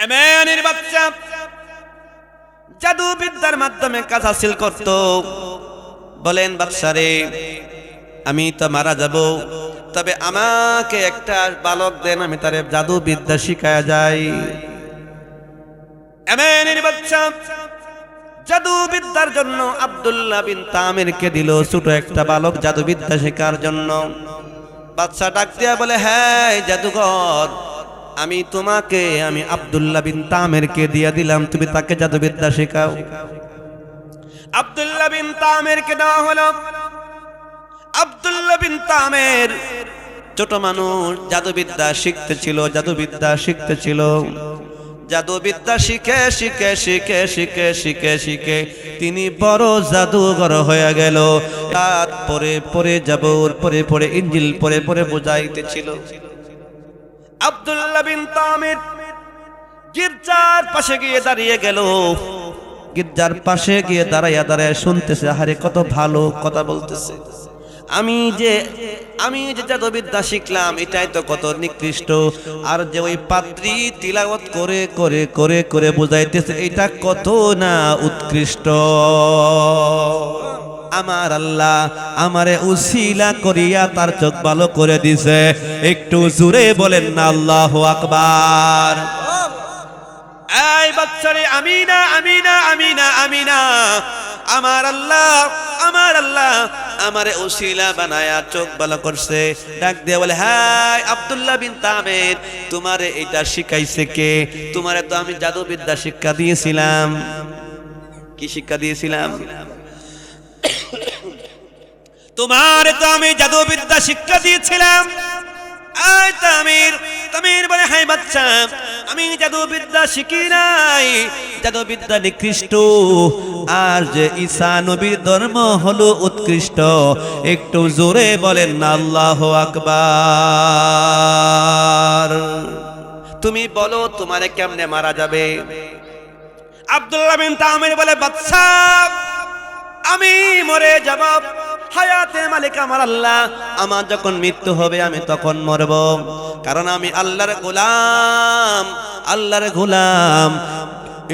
এমনের বাচ্চা জাদু বিদ্যার মাধ্যমে কাজ হাসিল করত। বলেন বাদশারে, আমি তো মারা যাব, তবে আমাকে একটা বালক দেন, আমি তারে জাদু বিদ্যা শিখায়া যাই। এমনের বাচ্চা জাদু বিদ্যার জন্য আব্দুল্লাহ বিন তামিরকে দিল ছোট একটা বালক জাদু বিদ্যা শেখার জন্য। বাদশা ডাক দিয়া বলে, হ্যাঁ জাদুঘর, আমি আব্দুল্লাহ বিন তামিরকে দিয়া দিলাম, তুমি তাকে জাদু বিদ্যা শেখাও। আব্দুল্লাহ বিন তামিরকে দেওয়া হলো। আব্দুল্লাহ বিন তামির ছোট মানুষ, জাদুবিদ্যা শিখতেছিল। জাদুবিদ্যা শিখে শিখে শিখে শিখে শিখে শিখে তিনি বড় জাদুঘর হয়ে গেল। রাত পরে পরে জাবুর পরে পরে ইঞ্জিল পরে পরে বুঝাইতেছিল। আব্দুল্লাহ বিন তামির গির্জার পাশে গিয়ে দাঁড়িয়ে গেল। গির্জার পাশে গিয়ে দাঁড়াইয়া দাঁড়াইয়া শুনতেছে, আরে কত ভালো কথা বলতেছে। আমি যে জাদুবিদ্যা শিখলাম এটাই তো কত নিকৃষ্ট, আর যে ওই পাত্রী তিলাওয়াত করে করে করে করে বুঝাইতেছে এটা কত না উৎকৃষ্ট। আমার আল্লাহ আমারে উসিলা করিয়া তার চোখ ভালো করে দিছে। একটু জোরে বলেন না আল্লাহু আকবার। এই বাচ্চারে আমিনা আমিনা আমিনা আমিনা। আমার আল্লাহ আমারে উসিলা বানায়া চোখ ভালো করছে। ডাক দিয়ে বলে, হ্যাঁ আব্দুল্লাহ বিন তামির, তোমারে এটা শিখাইছে কে? তোমারে তো আমি জাদুবিদ্যা শিক্ষা দিয়েছিলাম। কি শিক্ষা দিয়েছিলাম? তোমারে তো আমি জাদুবিদ্যা শিক্ষা দিয়েছিলাম। এই তামির বলে, হ্যাঁ বাচ্চা, আমি জাদুবিদ্যা শিখি নাই, জাদুবিদ্যা নিকৃষ্ট, আর যে ঈসা নবীর ধর্ম হলো উৎকৃষ্ট। একটু জোরে বলেন না আল্লাহু আকবার। তুমি বলো তোমারে কেমনে মারা যাবে? আব্দুল্লাহ বিন তামির বলে, বাদশা আমি মরে যাব, হায়াতের মালিক আমার আল্লাহ, আমার যখন মৃত্যু হবে আমি তখন মরব, কারণ আমি আল্লাহর গোলাম।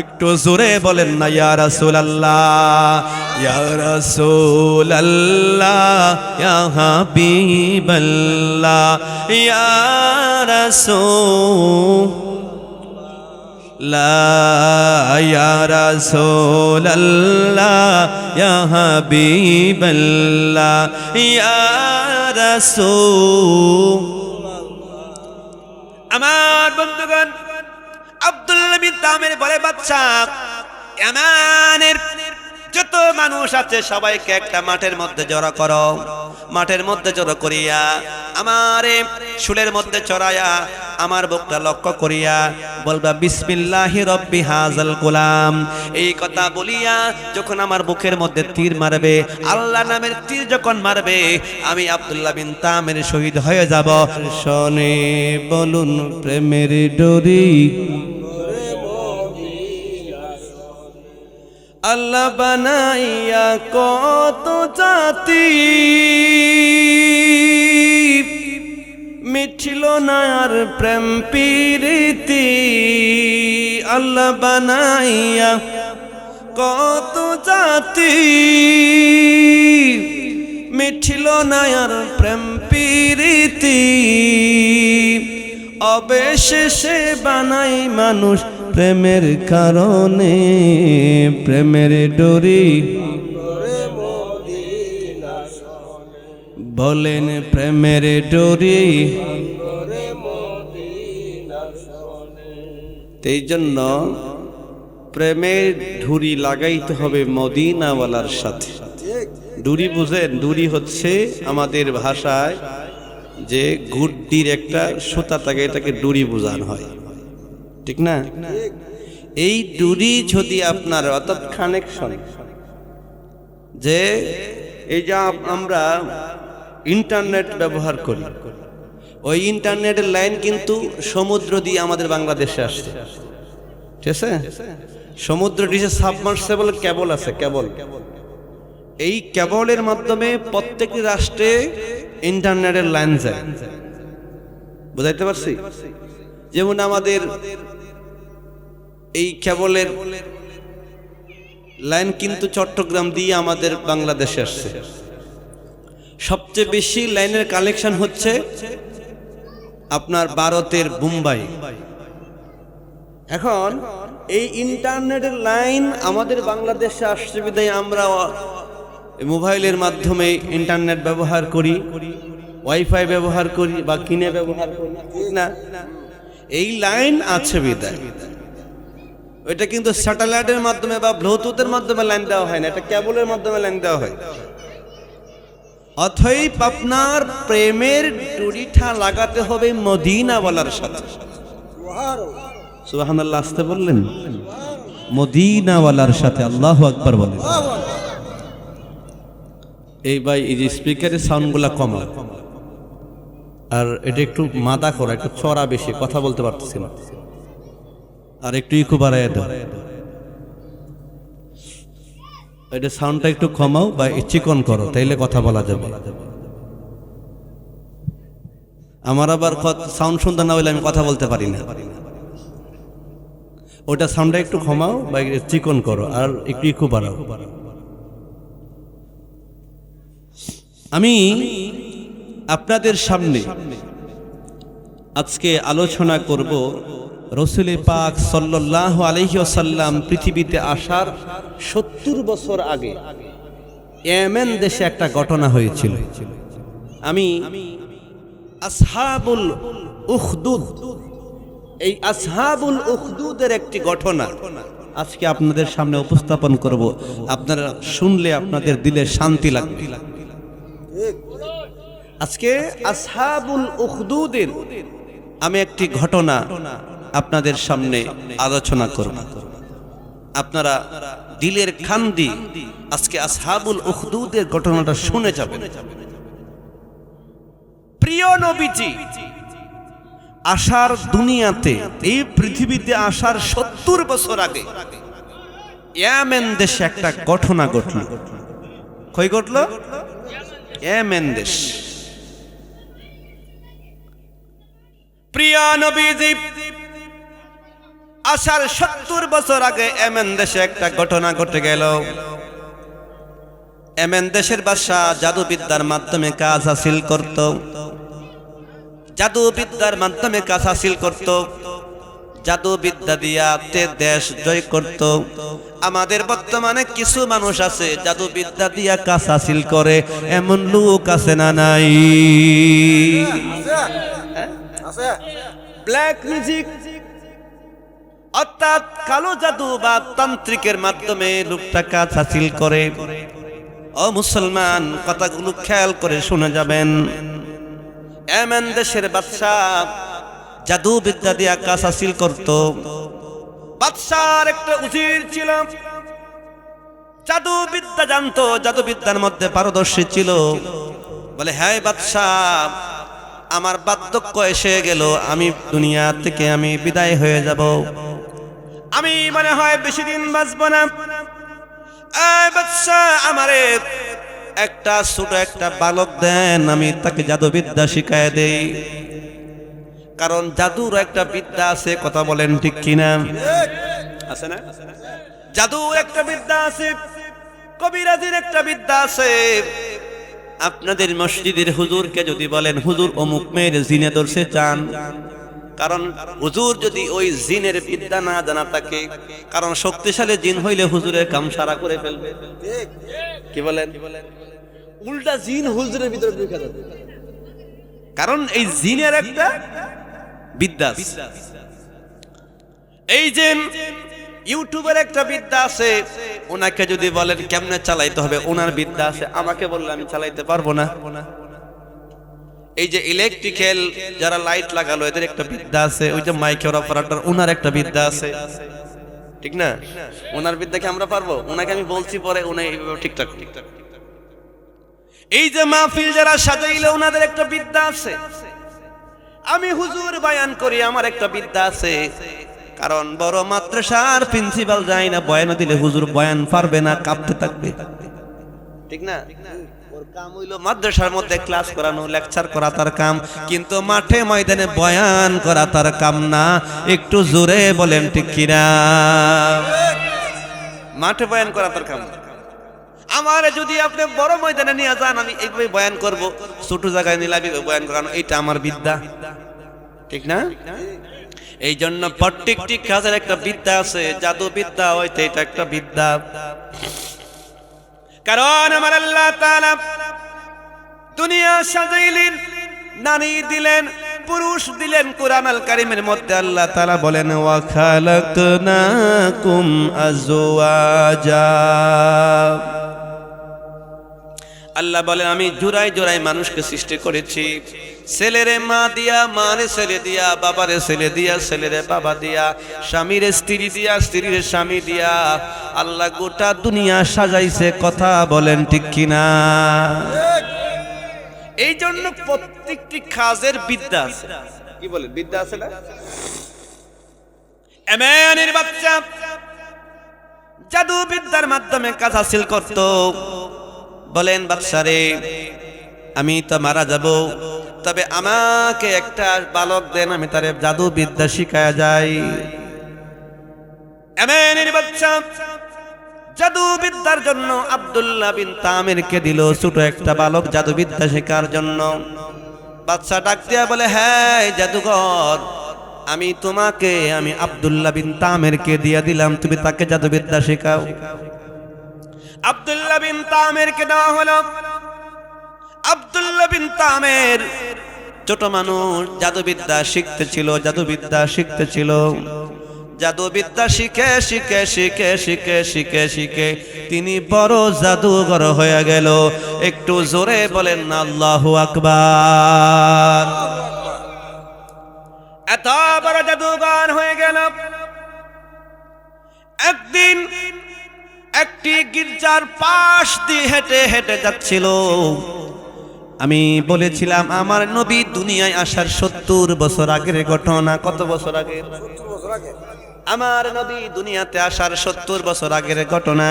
একটু জোরে বলেন না ইয়া রাসূলুল্লাহ, ইয়া রাসূলুল্লাহ, ইয়া হাবিবাল্লাহ, ইয়া রাসূলুল্লাহ, ইয়া রাসূলুল্লাহ, ইয়া হাবিবাল্লাহ, ইয়া রাসূল। আমার বন্ধুগণ, আব্দুল্লাহ বিন তামির বলে, বাদশা ইয়ামানের যত মানুষ আছে সবাইকে একটা মাঠের মধ্যে জড়ো করো। মাঠের মধ্যে জড়ো করিয়া আমারে শুলের মধ্যে চড়াইয়া আমার বুকটা লক্ষ্য করিয়া বলবা, বিসমিল্লাহি রব্বি হাযাল গোলাম। এই কথা বলিয়া যখন আমার বুকের মধ্যে তীর মারবে, আল্লাহ নামের তীর যখন মারবে, আমি আব্দুল্লাহ বিন তামির শহীদ হয়ে যাব। শোনে বলুন প্রেমের ডোরি, আল্লাহ বানাইয়া কত জাতি, মিছিল না আর প্রেম প্রীতি। আল্লাহ বানাইয়া কত জাতি, মিছিল না আর প্রেম প্রীতি। অবশেষে বানাই মানুষ প্রেমের কারণে, প্রেমের ডোরি। বলেন প্রেমের ডোরি। এই জন্য প্রেমের ডুরি লাগাইতে হবে মদিনাওয়ালার সাথে। ডুরি বুঝেন? ডুরি হচ্ছে আমাদের ভাষায় যে গুড্ডির একটা সুতা থাকে, এটাকে ডুরি বোঝানো হয়, ঠিক না? এই ডুরি যদি আপনার, অর্থাৎ কানেকশন, যে এই যে আমরা ইন্টারনেট ব্যবহার করি, ওই ইন্টারনেটের লাইন কিন্তু সমুদ্র দিয়ে আমাদের বাংলাদেশে আসছে, ঠিক আছে? সমুদ্র ডিশে সাবমার্সিবল কেবল আছে, কেবল। এই কেবলের মাধ্যমে প্রত্যেকটি রাষ্ট্রে ইন্টারনেটের লাইন যায়। বুঝাইতে পারছি? যেমন আমাদের এই কেবলের লাইন কিন্তু চট্টগ্রাম দিয়ে আমাদের বাংলাদেশে আসছে। সবচেয়ে বেশি লাইনের কালেকশন হচ্ছে আপনার ভারতের মুম্বাই। এখন এই ইন্টারনেটের লাইন আমাদের বাংলাদেশে আসছে বিধায় আমরা মোবাইলের মাধ্যমে ইন্টারনেট ব্যবহার করি, ওয়াইফাই ব্যবহার করি বা কিনে ব্যবহার করি, ঠিক না? এই লাইন আছে বিধায় এটা কিন্তু স্যাটেলাইটের মাধ্যমে বা ব্লুটুথের মাধ্যমে লাইন দেওয়া হয় না, এটা কেবলের মাধ্যমে লাইন দেওয়া হয়। অতএব আপনার প্রেমের ডুরিটা লাগাতে হবে মদিনাওয়ালার সাথে। সুবহানাল্লাহ, আসতে বললেন, মদিনাওয়ালার সাথে। আল্লাহু আকবার বলেন। এই ভাই, এই যে স্পিকারের সাউন্ডগুলা কমা, আর এটা একটু মাদা করা, একটু চড়া বেশি, কথা বলতে পারতেছি না, আর একটু ইকো বাড়ায় দাও। এটা সাউন্ডটা একটু কমাও বা চিকন করো, তাইলে কথা বলা যাবে। আমার আবার সাউন্ড সুন্দর না হইলে আমি কথা বলতে পারি না। ওটা সাউন্ডটা একটু কমাও বা চিকন করো, আর একটু ইকো বাড়াও। আমি আপনাদের সামনে আজকে আলোচনা করব রাসূল পাক সাল্লাল্লাহু আলাইহি ওয়াসাল্লাম পৃথিবীতে আসার 70 বছর আগে ইয়েমেন দেশে একটা ঘটনা হয়েছিল। আমি আসহাবুল উখদুদ, এই আসহাবুল উখদুদের একটি ঘটনা আজকে আপনাদের সামনে উপস্থাপন করব। আপনারা শুনলে আপনাদের দিলে শান্তি লাগবে। আজকে আসহাবুল উখদুদের আমি একটি ঘটনা আপনাদের সামনে আলোচনা করব। আপনারা দিলের খান্দি আজকে আসহাবুল উখদুদের ঘটনাটা শুনে যাবেন। প্রিয় নবীজি আসার দুনিয়াতে, এই পৃথিবীতে আসার 70 বছর আগে ইয়েমেন দেশে একটা ঘটনা ঘটল। কই ঘটল? ইয়েমেন দেশ। প্রিয় নবীজি আসার 70 বছর আগে ইয়েমেন দেশে একটা ঘটনা ঘটে গেল। ইয়েমেন দেশের বাদশা জাদুবিদ্যার মাধ্যমে কাজ হাসিল করত, জাদুবিদ্যার মাধ্যমে কাজ হাসিল করত, জাদুবিদ্যা দিয়া দেশ জয় করত। আমাদের বর্তমানে কিছু মানুষ আছে জাদুবিদ্যা দিয়া কাজ হাসিল করে, এমন লোক আছে না নাই? ব্ল্যাক ম্যাজিক অর্থাৎ কালো জাদু বা তান্ত্রিকের মাধ্যমে লোকটা কাজ হাসিল করে। ও মুসলমান, কথাগুলো খেয়াল করে শুনে যাবেন। ইয়েমেন দেশের বাদশা জাদুবিদ্যা দিয়া কাজ হাসিল করত। বাদশার একটা উজির ছিল, জাদুবিদ্যা জানতো, জাদুবিদ্যার মধ্যে পারদর্শী ছিল। বলে, হ্যাঁ বাদশা, আমার বার্ধক্য এসে গেল, আমি দুনিয়া থেকে আমি বিদায় হয়ে যাব, আমি মনে হয় বেশি দিন বাঁচব না। বাদশা, আমারে একটা ছোট একটা বালক দেন, আমি তাকে জাদুবিদ্যা শিখায় দেই। কারণ জাদুর একটা বিদ্যা আছে, কথা বলেন ঠিক কিনা? আছে না? জাদুর একটা বিদ্যা আছে, কবিরাজির একটা বিদ্যা আছে। আপনাদের মসজিদের হুজুরকে যদি বলেন, হুজুর অমুক মেয়ের জিনে ধরছে চান, কারণ হুজুর যদি ওই জিনের বিদ্যা না জানা থাকে, কারণ শক্তিশালী জিন হইলে হুজুরের কাম সারা করে ফেলবে। কি বলেন? উল্টা জিন হুজুরের ভিতরে ঢুকে যাবে, কারণ এই জিনের একটা বিদ্যা আছে। এই যে ইউটিউবের একটা বিদ্যা আছে, ওনাকে যদি বলেন কেমনে চালাইতে হবে, ওনার বিদ্যা আছে, আমাকে বললে আমি চালাইতে পারবো না। এই যে ইলেকট্রিক্যাল যারা লাইট লাগালো, এদের একটা বিদ্যা আছে। ওই যে মাইকের অপারেটর, ওনার একটা বিদ্যা আছে, ঠিক না? ওনার বিদ্যাকে আমরা পারবো? ওনাকে আমি বলছি পরে, উনি ঠিকঠাক ঠিকঠাক। এই যে মাহফিল যারা সাজাইলো, ওনাদের একটা বিদ্যা আছে। আমি হুজুর বয়ান করি, আমার একটা বিদ্যা আছে। কারণ বড় মাদ্রাসার প্রিন্সিপাল যায় না, বয়ান দিলে হুজুর বয়ান পারবে না, কাঁপতে থাকবে, ঠিক না? ওর কাম হইলো মাদ্রাসার মধ্যে ক্লাস করানো, লেকচার করা তার কাম, কিন্তু মাঠে ময়দানে বয়ান করা তার কাম না। একটু জোরে বলেন ঠিক কিনা? মাঠে বয়ান করা তার কাম। আমারে যদি আপনি বড় ময়দানে নিয়ে যান, আমি এইভাবে বয়ান করব, ছোট জায়গায় নিলাবি বয়ান করানো, এটা আমার বিদ্যা, ঠিক না? এই জন্য প্রত্যেকটি কাজের একটা বিদ্যা আছে, জাদু বিদ্যা হইতে এটা একটা বিদ্যা। কারণ আমার আল্লাহ তাআলা দুনিয়া সাজাইলেন, নারী দিলেন, পুরুষ দিলেন। কুরআন আল কারীমের মধ্যে আল্লাহ তাআলা বলেন ওয়া খালাকনাকুম আজওয়াজা। আল্লাহ বলেন আমি জোড়ায় জোড়ায় মানুষকে সৃষ্টি করেছি, ছেলেরে মা দিয়া, মারে ছেলে দিয়া, বাবারে ছেলে দিয়া, ছেলেরে বাবা দিয়া, স্বামীরে স্ত্রী দিয়া, স্ত্রীরে স্বামী দিয়া। আল্লাহ গোটা দুনিয়া সাজাইছে, কথা বলেন ঠিক কিনা? এই জন্য প্রত্যেকটি কাজের বিদ্যা আছে। কি বলেন, বিদ্যা আছে না? এমনের বাচ্চা জাদু বিদ্যার মাধ্যমে কাজ হাসিল করত। বলেন বাচ্চারে আমি তো মারা যাব, তবে আমাকে একটা বালক দেন, আমি তারে জাদু বিদ্যা শিখায়া যাই। এমনের বাচ্চা জাদু বিদ্যার জন্য আব্দুল্লাহ বিন তামিরকে দিল, ছোট একটা বালক জাদু বিদ্যা শেখার জন্য। বাচ্চা ডাক দিয়া বলে হ্যাঁ জাদুঘর, আমি আব্দুল্লাহ বিন তামিরকে দিয়া দিলাম, তুমি তাকে জাদু বিদ্যা শেখাও। আব্দুল্লাহ বিন তামিরকে দেওয়া হলো। আব্দুল্লাহ বিন তামির ছোট মানুষ, জাদুবিদ্যা শিখতেছিল, জাদুবিদ্যা শিখতেছিল। জাদুবিদ্যা শিখে শিখে শিখে শিখে শিখে শিখে তিনি বড় জাদুঘর হয়ে গেল। একটু জোরে বলেন না আল্লাহু আকবার। এত বড় জাদুঘর হয়ে গেল। একদিন একটি গির্জার পাশ দিয়ে হেঁটে হেঁটে যাচ্ছিল। আমি বলেছিলাম আমার নবী দুনিয়ায় আসার 70 বছর আগের ঘটনা। কত বছর আগে? 70 বছর আগে। আমার নবী দুনিয়াতে আসার 70 বছর আগের ঘটনা।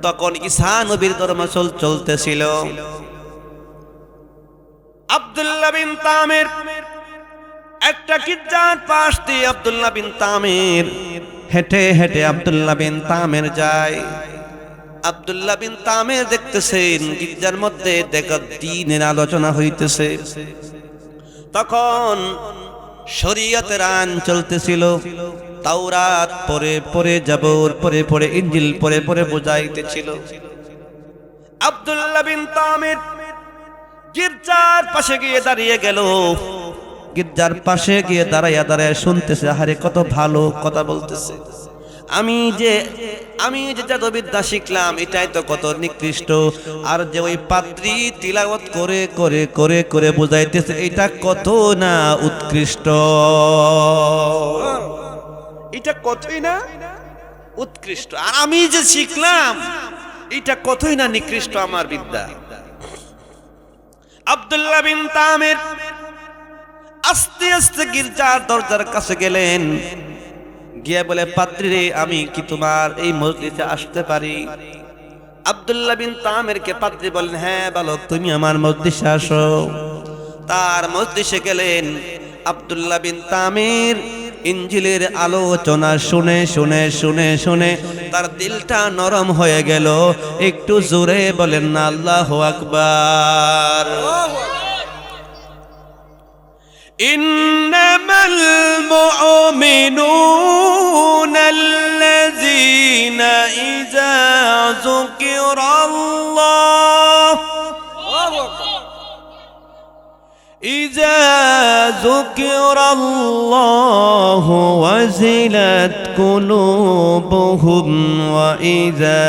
তখন ঈসা নবীর ধর্ম চলতেছিল। আব্দুল্লাহ বিন তামির একটা গির্জার পাশ দিয়ে আব্দুল্লাহ বিন তামির হেঁটে হেঁটে আব্দুল্লাহ বিন তামির যায়। আব্দুল্লাহ বিন তামির দেখতেছেন গির্জার মধ্যে দ্বীনের আলোচনা হইতেছে। তখন শরীয়তের আইন চলতেছিল। তাওরাত পরে পরে জাবুর পরে পরে ইনজিল পরে পরে বুঝাইতেছিল। আব্দুল্লাহ বিন তামির গির্জার পাশে গিয়ে দাঁড়িয়ে গেল। গির্জার পাশে গিয়ে দাঁড়াইয়া দাঁড়াইয়া শুনতেছে, আরে কত ভালো কথা বলতেছে। আমি যে জাদুবিদ্যা শিখলাম এটাই তো কত নিকৃষ্ট, আর যে ওই পাদ্রী তিলাওয়াত করে করে করে করে বুঝাইতেছে এটা কত না উৎকৃষ্ট, এটা কতই না উৎকৃষ্ট, আর আমি যে শিখলাম এটা কতই না নিকৃষ্ট আমার বিদ্যা। আব্দুল্লাহ বিন তামির আস্তে আস্তে গির্জার দরজার কাছে গেলেন, গিয়ে বলে পাদ্রী রে আমি কি তোমার এই মজলিসে আসতে পারি? আব্দুল্লাহ বিন তামিরকে পাদ্রী বলেন হ্যাঁ বালক তুমি আমার মজলিসে আসো। তার মজলিসে গেলেন। আব্দুল্লাহ বিন তামির ইনজিলের আলোচনা শুনে শুনে শুনে শুনে তার দিলটা নরম হয়ে গেল। একটু জোরে বলেন না আল্লাহু আকবার। ইন্নামাল মুমিনুনাল্লাযীনা ইযা যুকিরাল্লাহু ওয়াজিলাত কুলুবুহুম ওয়া ইযা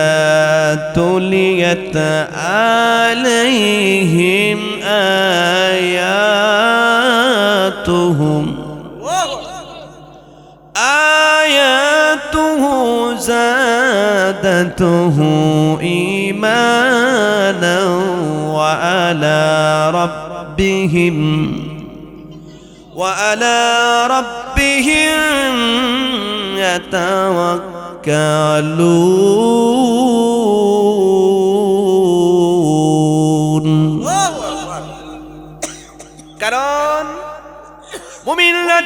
তুলিয়াত আলাইহিম আয়াতুহু যাদাতুহু ঈমানান ওয়া আলা ربهم يتوكلون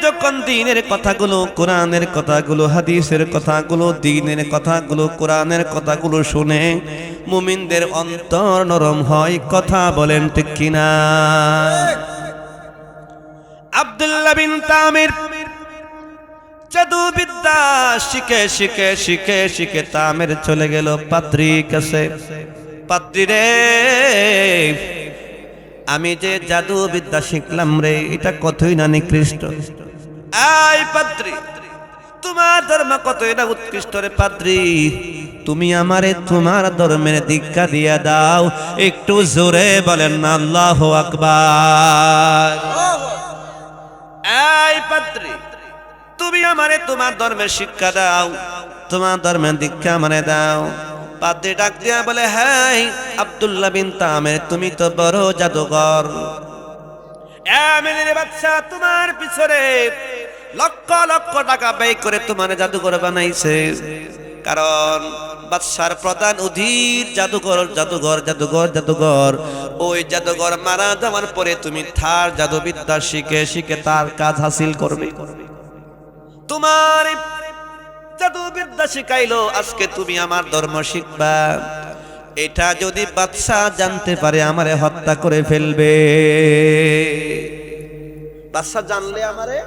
যখন দ্বীনের কথাগুলো, কোরআনের কথাগুলো, হাদিসের কথাগুলো, দ্বীনের কথাগুলো, কোরআনের কথাগুলো শুনে মুমিনদের অন্তর নরম হয়। কথা বলেন ঠিক কিনা? আব্দুল্লাহ বিন তামির জাদু বিদ্যা শিখে শিখে শিখে শিখে তামির চলে গেল পাদ্রীর কাছে। পাদ্রী রে, আমি যে জাদু বিদ্যা শিখলাম রে, এটা কতই না নিকৃষ্ট। আই পাদ্রী, তোমার ধর্ম কতই না উৎকৃষ্ট রে পাদ্রী, তুমি আমারে তোমার ধর্মের দীক্ষা দিয়া দাও। একটু জোরে বলেন না আল্লাহু আকবার। এই পাদ্রী, তুমি আমারে তোমার ধর্মের শিক্ষা দাও, তোমার ধর্মের দীক্ষা আমারে দাও। পাদ্রী ডাক দিয়া বলে, হ্যাঁ আব্দুল্লাহ বিন তামির, তুমি তো বড় জাদুকর। আমিনের বাদশা তোমার পিছনে লক্ষ লক্ষ টাকা ব্যয় করে তোমার জাদুকর বানাইছে, কারণ বাদশার প্রধান অধীর জাদুকর জাদুঘর জাদুঘর জাদুঘর। ওই জাদুঘর মারা যাওয়ার পরে তুমি তার জাদুবিদ্যা শিখে শিখে তার কাজ হাসিল করবে। তোমার জাদুবিদ্যা শিখাইলো, আজকে তুমি আমার ধর্ম শিখবা। এটা যদি বাদশা জানতে পারে আমারে হত্যা করে ফেলবে। বাদশা জানলে আমারে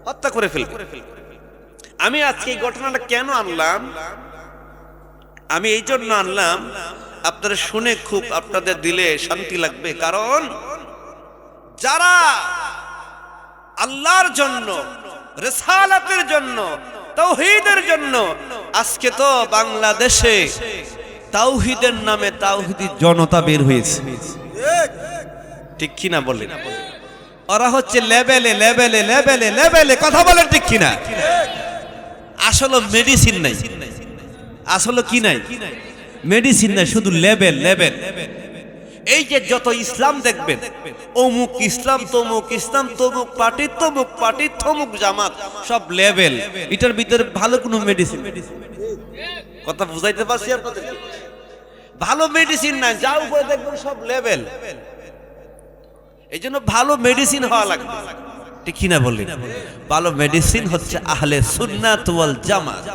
হত্যা করে ফেলবে। আমি আজকে এই ঘটনাটা কেন আনলাম? আমি এই জন্য আনলাম, আপনারা শুনে খুব আপনাদের দিলে শান্তি লাগবে। কারণ যারা আল্লাহর জন্য, রিসালাতের জন্য, তাওহীদের জন্য, আজকে তো বাংলাদেশে তাওহীদের নামে তাওহীদি জনতা বের হয়েছে, ঠিক কিনা বলেন? ওরা হচ্ছে লেভেলে লেভেলে লেভেলে লেভেলে কথা বলেন, ঠিক কিনা? আসলে মেডিসিন নাই, আসলে কি নাই? মেডিসিন নাই, শুধু লেভেল লেভেল। এই যে যত ইসলাম দেখবেন, অমুক ইসলাম, তমুক ইসলাম, তমুক পার্টি, তমুক পার্টি, তমুক জামাত, সব লেভেল। এটার ভিতরে ভালো কোনো মেডিসিন, কথা বুঝাইতে পারছি আপনাদের? ভালো মেডিসিন নাই, যা উপরে দেখবেন সব লেভেল। এই জন্য ভালো মেডিসিন হওয়া লাগবে, ঠিক কিনা বললেন? ভালো মেডিসিন হচ্ছে আহলে সুন্নাত ওয়াল জামাত।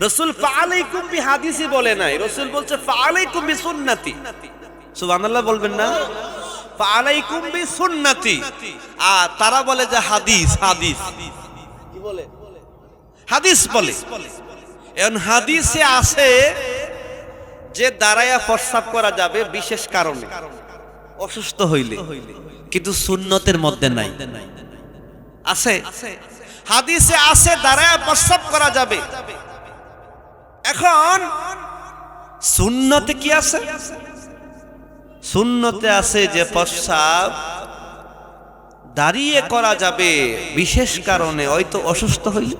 রাসূল ফাআলাইকুম বিহাদিসি বলে নাই, রাসূল বলছে ফাআলাইকুম বিসুন্নতি। সুবহানাল্লাহ বলবেন না? ফাআলাইকুম বিসুন্নতি। আর তারা বলে যে হাদিস, হাদিস কি বলে? হাদিস বলে। এখন হাদিসে আছে যে দাঁড়ায়া প্রস্রাব করা যাবে বিশেষ কারণে, অসুস্থ হইলে, কিন্তু সুন্নতের মধ্যে নাই। আছে হাদিসে আছে দাঁড়ায়া প্রস্রাব করা যাবে। এখন সুন্নতে কি আছে? সুন্নতে আছে যে প্রস্রাব দাঁড়িয়ে করা যাবে বিশেষ কারণে, হয়তো অসুস্থ হইলে।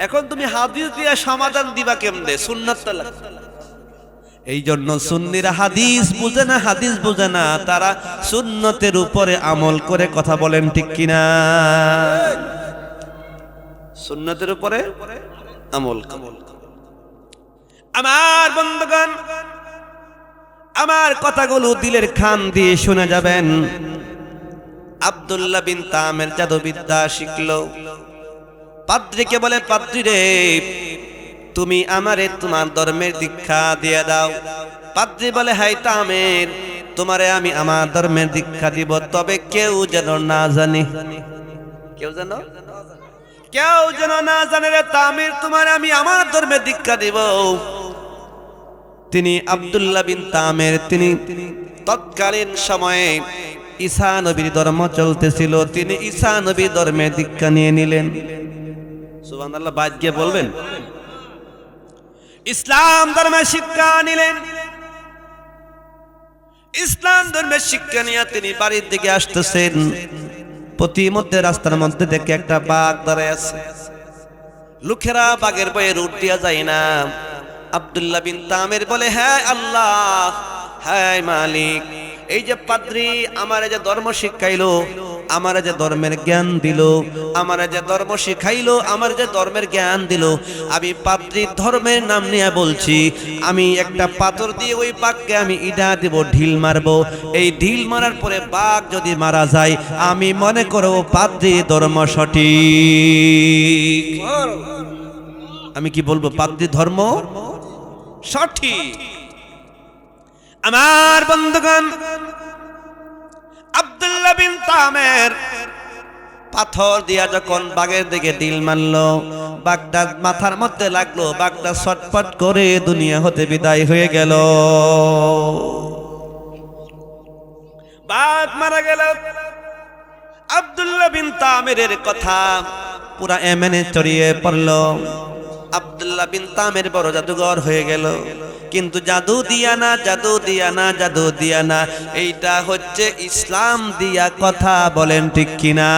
এখন তুমি হাদিস দিয়ে সমাধান দিবা কেমনে? সুন্নাতটা লাগবে। এই জন্য সুন্নিরা হাদিস বুঝে না, হাদিস বুঝে না, তারা সুন্নতের উপরে আমল করে। কথা বলেন ঠিক কিনা? সুন্নতের উপরে আমল। আমার বন্ধুগণ, আমার কথাগুলো দিলের খান দিয়ে শুনে যাবেন। আব্দুল্লাহ বিন তামির জাদুবিদ্যা শিখলো। পাদ্রীকে বলে, পাদ্রী রে, তুমি আমারে তোমার ধর্মের দীক্ষা দিয়ে দাও। পাদ্রী বলে, হাই তামির, তোমারে আমি আমার ধর্মের দীক্ষা দিব, তবে কেউ যেন না জানে। কেউ যেন না জানে রে তামির, তোমারে আমি আমার ধর্মের দীক্ষা দিব। তিনি আব্দুল্লাহ বিন তামির, তিনি তৎকালীন সময়ে ঈসা নবীর ধর্ম চলতেছিল, তিনি ঈসা নবীর ধর্মের দীক্ষা নিয়ে নিলেন। সুবহানাল্লাহ, বাদ গিয়ে বলবেন। ইসলাম ধর্মের শিক্ষা নিলেন। ইসলাম ধর্মের শিক্ষা নিয়ে তিনি বাড়ির দিকে আসতেছেন। প্রতিমধ্যে রাস্তার মধ্যে দেখে একটা বাঘ দাঁড়ায় আছে। লোকেরা বাঘের ভয়ে রুট দিয়া যায় না। আব্দুল্লাহ বিন তামির বলে, হ্যাঁ আল্লাহ, হ্যাঁ মালিক, এই যে পাদ্রী আমার যে ধর্ম শিখাইলো, আমার যে ধর্মের জ্ঞান দিল, আমার যে ধর্ম শিখাইলো, আমার যে ধর্মের জ্ঞান দিল, আমি পাদ্রী ধর্মের নাম নিয়ে বলছি, আমি একটা পাথর দিয়ে ওই বাঘকে আমি ইডা দেব, ঢিল মারবো। এই ঢিল মারার পরে বাঘ যদি মারা যায়, আমি মনে করব পাদ্রী ধর্ম সঠিক। আমি কি বলবো? পাদ্রী ধর্ম সঠিক। আমার বন্ধুগণ, আব্দুল্লাহ বিন তামের পাথর দিয়া যখন বাঘের দিকে ঢিল মারলো, বাঘটা মাথার মধ্যে লাগলো, বাঘটা ছটফট করে দুনিয়া হতে বিদায় হয়ে গেল। বাঘ মারা গেল। আব্দুল্লাহ বিন তামেরের কথা পুরা এমনে ছড়িয়ে পড়লো। আব্দুল্লাহ বিন তামের বড় জাদুঘর হয়ে গেল। কিন্তু জাদু দিয়া না, জাদু দিয়া না, জাদু দিয়া না, এইটা হচ্ছে ইসলাম দিয়া। কথা বলেন ঠিক কিনা?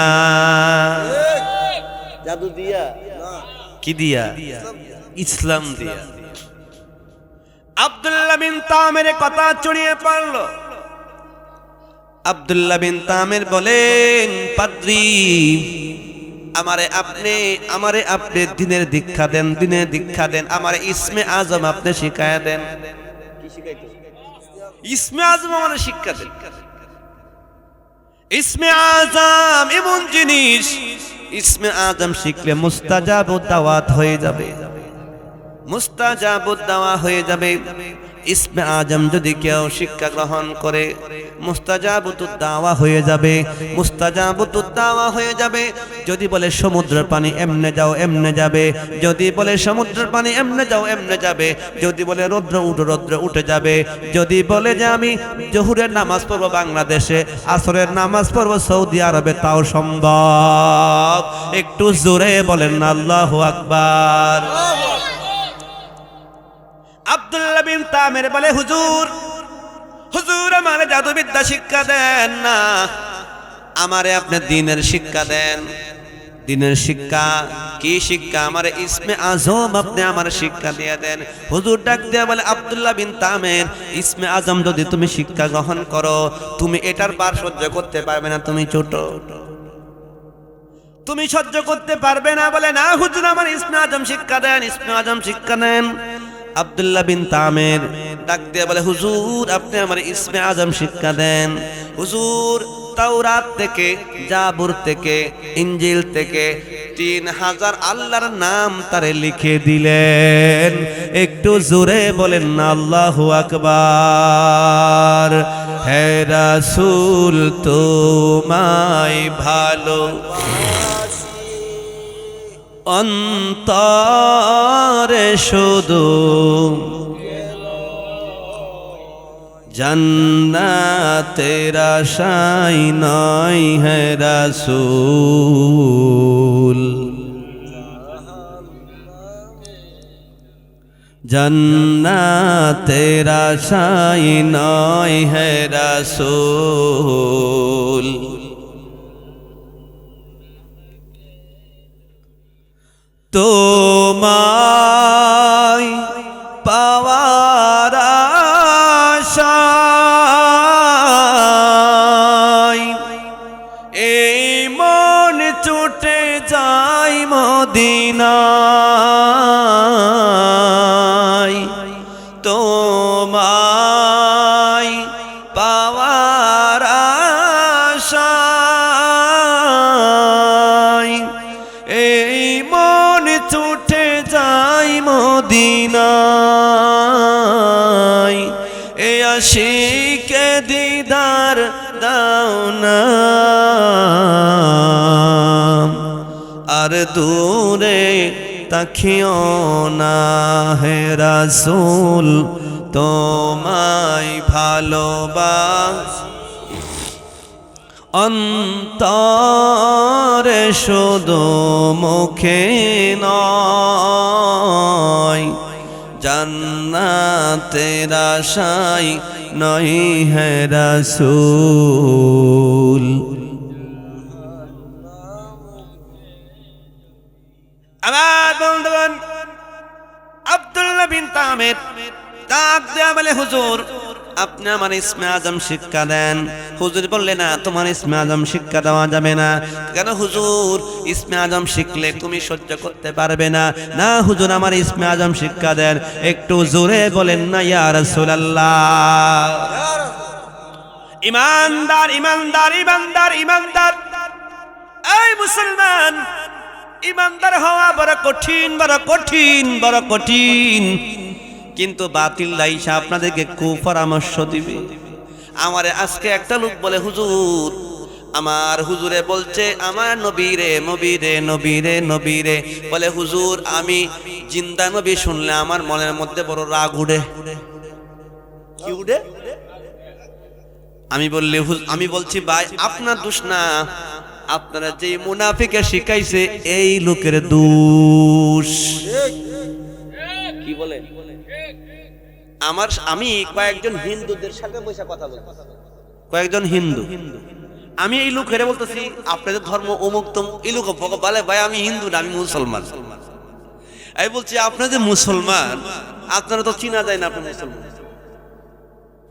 জাদু দিয়া কি দিয়া? ইসলাম দিয়া। আব্দুল্লাহ বিন তামের কথা ছড়িয়ে পড়ল। আব্দুল্লাহ বিন তামের বলেন, পাদ্রী আমারে আপনি দিনের দীক্ষা দেন, দিনের দীক্ষা দেন, আমারে ইসমে আজম আপনি শিখায়া দেন। কি শিখাইতো? ইসমে আজম আমারে শিক্ষা দেন। ইসমে আজম এমন জিনিস, ইসমে আজম শিখলে মুস্তাজাবুদ দাওয়াত হয়ে যাবে, মুস্তাজাবুদ দাওয়া হয়ে যাবে। ইসমে আজম যদি কেউ শিক্ষা গ্রহণ করে, মুস্তাজাবুতুদ দাওয়া হয়ে যাবে, মুস্তাজাবুতুদ দাওয়া হয়ে যাবে। যদি বলে সমুদ্রের পানি এমনে যাও, এমনে যাবে। যদি বলে সমুদ্রের পানি এমনে যাও, এমনে যাবে। যদি বলে রৌদ্র উঠো, রৌদ্র উঠে যাবে। যদি বলে যে আমি জোহরের নামাজ পড়বো বাংলাদেশে, আসরের নামাজ পড়বো সৌদি আরবে, তাও সম্ভব। একটু জোরে বলেন না আল্লাহু আকবার। আব্দুল্লাহ বিন তামের বলে, হুজুর আমারে জাদুবিদ্যা শিক্ষা দেন না, আমারে আপনি দ্বীনের শিক্ষা দেন। দ্বীনের শিক্ষা কি শিক্ষা? আমারে ইসমে আজম আপনি আমার শিক্ষা দিয়ে দেন। হুজুর ডাক দিয়ে বলে, আব্দুল্লাহ বিন তামের, ইসমে আজম যদি তুমি শিক্ষা গ্রহণ করো, তুমি এটার বার সহ্য করতে পারবে না, তুমি ছোট, তুমি সহ্য করতে পারবে না। বলে, না হুজুর আমার ইসমে আজম শিক্ষা দেন, ইসমে আজম শিক্ষা দেন। আব্দুল্লাহ বিন তামের ডাক দিয়ে বলে, হুজুর আপনি আমার ইসমে আজম শিক্ষা দেন। হুজুর তাওরাত থেকে, জাবুর থেকে, ইনজিল থেকে 3000 আল্লাহর নাম তারে লিখে দিলেন। একটু জোরে বলেন না আল্লাহু আকবার। হে রাসূল তোমায় ভালো অন্তরে শুধু, জান্নাতের আশায় নয় হে রাসূল, জান্নাতের আশায় নয় হে রাসূল। তোমায় পাওয়ার আশায় এই মন ছুটে যায় মদিনায়। তোমায় পাওয়ার আশায় এই মন ছুটে যায় মদিনায়। এ আশিকে দিদার দাও না, আর দূরে তাকিও না হে রাসূল, তোমায় ভালোবাসি অন্তরে শুধু, মুখে নয়, জান্নাতের আশায় নয় হে রাসূল। আমার বন্ধুগণ, আব্দুল্লাহ বিন তামের ডাক দেয়া বলে, হুজুর আপনি আমার ইসমে আজম শিক্ষা দেন। হুজুর বললেন না, তোমার ইসমে আজম শিক্ষা দেওয়া যাবে না। কেন হুজুর? ইসমে আজম শিখলে তুমি সহ্য করতে পারবে না। না হুজুর, আমার ইসমে আজম শিক্ষা দেন। একটু জোরে বলেন না ইয়া রাসূলুল্লাহ। ইমানদার ইমানদার ইমানদার ইমানদার, এই মুসলমান, ইমানদার হওয়া বড় কঠিন, বড় কঠিন, বড় কঠিন। কিন্তু বাতিল লাইসা আপনাদেরকে কুপরামর্শ দিবে। আমারে আজকে একটা লোক বলে, হুজুর, আমার হুজুরে বলছে আমার নবীরে নবীরে নবীরে নবীরে বলে, হুজুর আমি জিন্দা নবী শুনলে আমার মনের মধ্যে বড় রাগ উঠে। কি উঠে? আমি বলছি ভাই, আপনার দোষ না, আপনারা যে মুনাফিকে শিখাইছে এই লোকের দোষ। কি বলে? আমি কয়েকজন হিন্দুদের সাথে বসে কথা বলছি, কয়েকজন হিন্দু, আমি এই লোকের বলতেছি আপনাদের ধর্ম অমুক তমুক। এই লোক বলে ভাই আমি হিন্দু না, আমি মুসলমান। আমি বলছি আপনাদের মুসলমান, আপনারা তো চিনা যায় না, আপনি মুসলমান।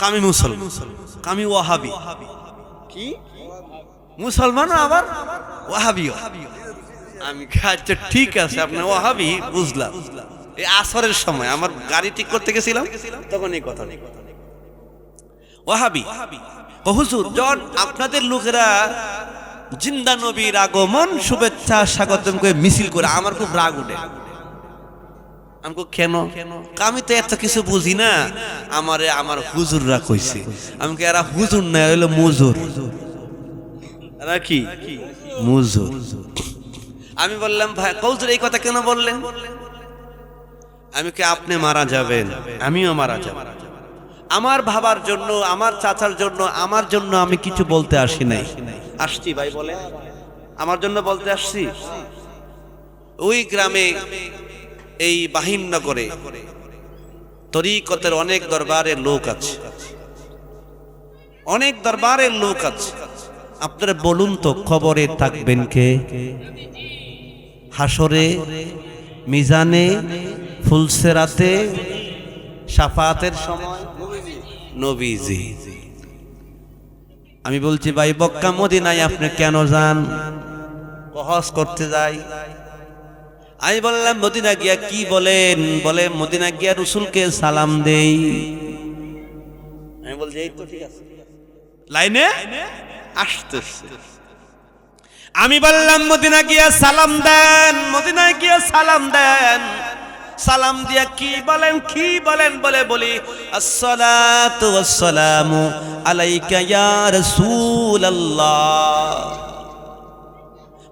আমি মুসলমান, আমি ওয়াহাবি। কি মুসলমান আবার ওয়াহাবিও? আমি আচ্ছা ঠিক আছে, আপনি ওয়াহাবি বুঝলাম। এই আসরের সময় আমার গাড়ি ঠিক করতে গেছিলাম, তখন এই কথা ওয়াহাবি। হুজুর, যখন আপনাদের লোকেরা জিন্দা নবীর আগমন শুভেচ্ছা স্বাগতম করে মিছিল করে, আমার খুব রাগ উঠে। আমি কেন? আমি তো এত কিছু বুঝি না, আমার হুজুররা কইছে। আমি এরা হুজুর না, হইলো মুজুর। এরা কি মুজুর? আমি বললাম ভাই হুজুর এই কথা কেন বললেন? আমি কে আপনি মারা যাবেন, আমিও মারা যাব। আমার বাবার জন্য, আমার চাচার জন্য, আমার জন্য আমি কিছু বলতে আসি নাই। আসছি ভাই বলে, আমার জন্য বলতে আসছি। ওই গ্রামে এই বাহিননগরে তরিকতের অনেক দরবারের লোক আছে, অনেক দরবারের লোক আছে। আপনারা বলুন তো, খবরে থাকবেন কে? হাসরে, মিজানে, ফুলসেরাতে, শাফাতের সময় নবীজি। আমি বলছি ভাই মক্কা মদিনায় আপনি কেন যান? হজ করতে যাই। আমি বললাম মদিনা গিয়া কি বলেন? বলে মদিনা গিয়া রাসূলকে সালাম দেই। আমি বলছি এই তো ঠিক আছে, লাইনে আসতেছে। আমি বললাম মদিনা গিয়া সালাম দেন, মদিনায় গিয়া সালাম দেন। সালাম দিয়া কি বলেন, কি বলেন? বলি আসসালাতু ওয়াসসালামু আলাইকা ইয়া রাসূলুল্লাহ।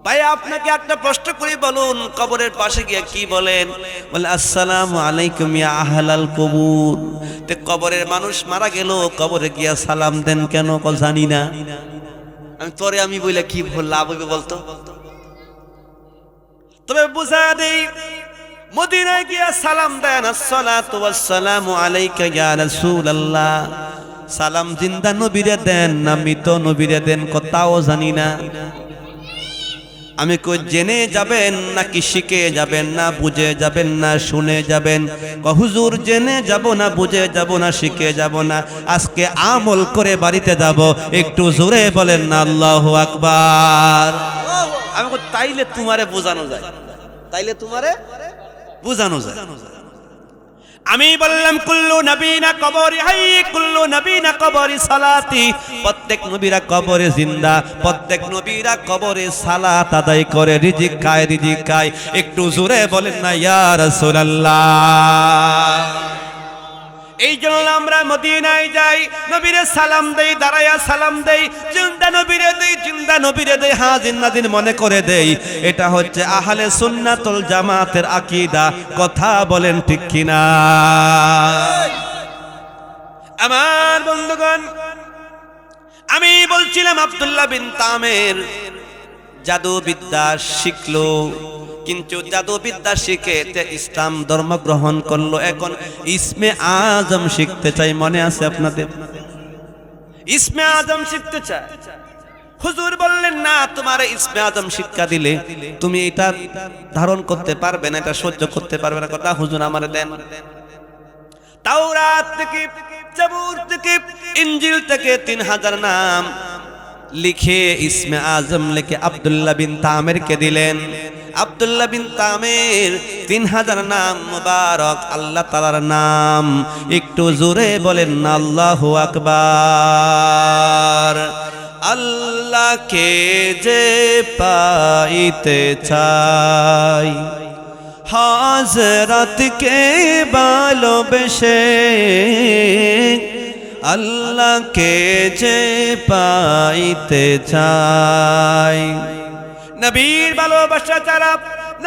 ভাই আপনাকে একটা প্রশ্ন করি, বলুন কবরের পাশে গিয়া কি বলেন? বলে আসসালামু আলাইকুম ইয়া আহলাল কবুর। তে কবরের মানুষ মারা গেল, কবরে গিয়া সালাম দেন কেন? জানি না। আমি বলে কি লাভ হইবে বলতো? তবে বুঝা দেই, মদিনায় গিয়া সালাম দেন, আসসালাতু ওয়াসসালামু আলাইকা ইয়া রাসূলুল্লাহ। সালাম জিন্দা নবীরে দেন না মৃত নবীরে দেন, কথাও জানি না। আমি কই জেনে যাবেন নাকি শিখে যাবেন, না বুঝে যাবেন, না শুনে যাবেন? হুজুর জেনে যাব না, বুঝে যাব না, শিখে যাব না, আজকে আমল করে বাড়িতে যাব। একটু জোরে বলেন না আল্লাহু আকবার। আমি কই তাইলে তোমারে বোঝানো যায়, তাইলে তোমারে বোঝানো যায়। আমি বললাম কুল্লু নবীনা কবরি হাই, কুল্লু নবীনা কবরি সালাতি। প্রত্যেক নবীরা কবরে জিন্দা, প্রত্যেক নবীরা কবরে সালাত আদায় করে, রিজিক খায়, রিজিক খায়। একটু জোরে বলেন না ইয়া রাসূলুল্লাহ। এই জন্য আমরা মদিনায় যাই, নবীরে সালাম দেই, দাঁড়ায়া সালাম দেই, জিন্দা নবীরে দেই, জিন্দা নবীরে দেই, হাজির নাজির মনে করে দেই। এটা হচ্ছে আহলে সুন্নাতুল জামাতের আকীদা। কথা বলেন ঠিক কিনা? আমার বন্ধুগণ, আমি বলছিলাম আব্দুল্লাহ বিন তামের জাদু বিদ্যা শিখলো, কিন্তু জাদু বিদ্যা শিখে ইসলাম ধর্ম গ্রহণ করলো। এখন ইসমে আজম শিখতে চাই, মনে আছে আপনাদের? ইসমে আজম শিখতে চাই। হুজুর বললেন না, তোমার ইসমে আজম শিক্ষা দিলে তুমি এটা ধারণ করতে পারবে না, এটা সহ্য করতে পারবে না। কথা হুজুর আমারে দেন। তাওরাত থেকে জাবুর থেকে ইনজিল থেকে 3000 নাম লিখে ইসমে আজম লিখে আব্দুল্লাহ বিন তামেরকে দিলেন। আব্দুল্লাহ বিন তামের 3000 নাম মুবারক আল্লাহ তাআলার নাম। একটু জোরে বলেন না আল্লাহু আকবার। আল্লাহকে যে পাইতে চাই, হযরতকে ভালোবেসে, আল্লাহকে যে পাইতে চাই। নবীর ভালোবাসা ছাড়া,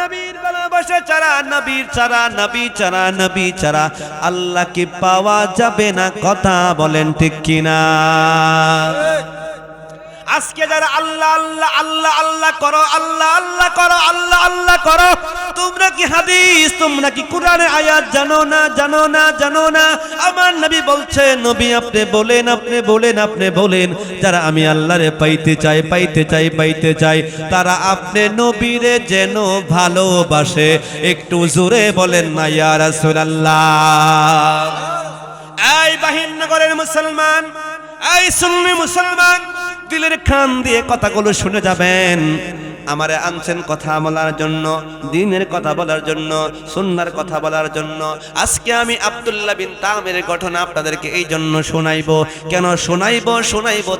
নবীর ভালোবাসা ছাড়া, নবীর ছাড়া, নবী ছাড়া, নবী ছাড়া আল্লাহকে পাওয়া যাবে না। কথা বলেন ঠিক কিনা? আজকে যারা আল্লাহ আল্লাহ আল্লাহ আল্লাহ করো, আল্লাহ আল্লাহ করো, আল্লাহ আল্লাহ করো, তোমরা কি হাদিস, তোমরা কি কোরআনের আয়াত জানো না? জানো না, জানো না? আমার নবী বলছে, নবী আপনি বলেন, আপনি বলেন, আপনি বলেন, যারা আমি আল্লাহরে পাইতে চাই, পাইতে চাই, পাইতে চাই, তারা আপনি নবীরে যেন ভালোবাসে। একটু জোরে বলেন না ইয়া রাসূলুল্লাহ। এই বাহিনগরের মুসলমান, এই সুন্নি মুসলমান, দিলের কান দিয়ে কথাগুলো শুনে যাবেন। আমারে আনছেন কথা বলার জন্য, দ্বীনের কথা বলার জন্য, সুন্নাহর কথা বলার জন্য। আজকে আমি আব্দুল্লাহ বিন তামের ঘটনা আপনাদেরকে এই জন্য শোনাইবো। কেন শোনাইবো? শোনাইবো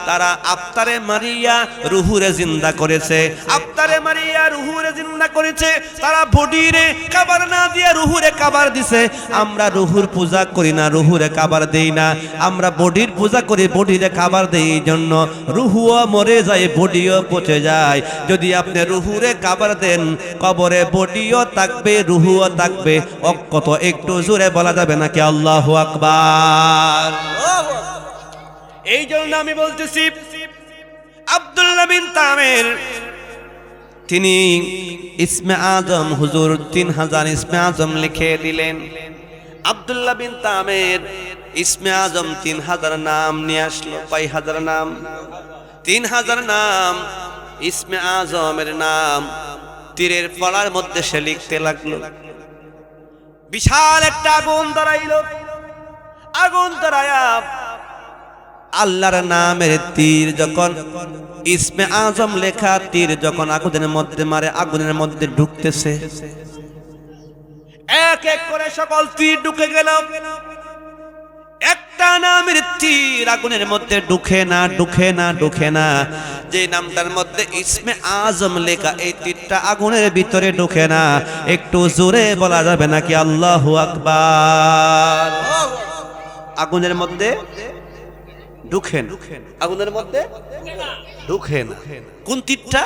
তারা আফতারে মারিয়া রুহুরে জিন্দা করেছে, আফতারে মারিয়া রুহুরে জিন্দা করেছে। তারা বডিরে কাবার না দিয়ে রুহুরে কাবার দিছে। আমরা রুহুর পূজা করি না, রুহুরে কাবার দেই না। আমরা বডির পূজা করি, বডিরে কাবার দেই। এই জন্য রুহুও মরে যায়, বডিও পচে যায়। যদি আপনি রুহুরে কাবার দেন, কবরে বডিও থাকবে, রুহুও থাকবে। অকত একটু জোরে বলা যাবে নাকি আল্লাহু আকবার? এই জন্য আমি বলতেছি, আব্দুল্লাহ বিন তামের তিনি ইসমে আজম, হুজুর 3000 ইসমে আজম লিখে দিলেন। আব্দুল্লাহ বিন তামের ইসমে আজম 3000 নাম নিয়ে আসলো। কয় হাজার নাম? 3000 নাম। ইসমে আজমের নাম তীরের ফলার মধ্যে সে লিখতে লাগলো। বিশাল একটা আগুন ধরাইলো। আগুন ধরায়া আল্লাহর নামের তীর যখন ইসমে আজম লেখা তীর যখন আগুনের মধ্যে মারে, আগুনের মধ্যে ঢুকতেছে, এক এক করে সকল তীর ঢুকে গেল। একটা নামের তীর আগুনের মধ্যে ঢুকে না, ঢুকে না, ঢুকে না। যে নামটার মধ্যে ইসমে আজম লেখা, এই তীরটা আগুনের ভিতরে ঢুকে না। একটু জোরে বলা যাবে নাকি আল্লাহু আকবার? আগুনের মধ্যে ঢুকে না, আগুনের মধ্যে ঢুকে না। কোন তীরটা?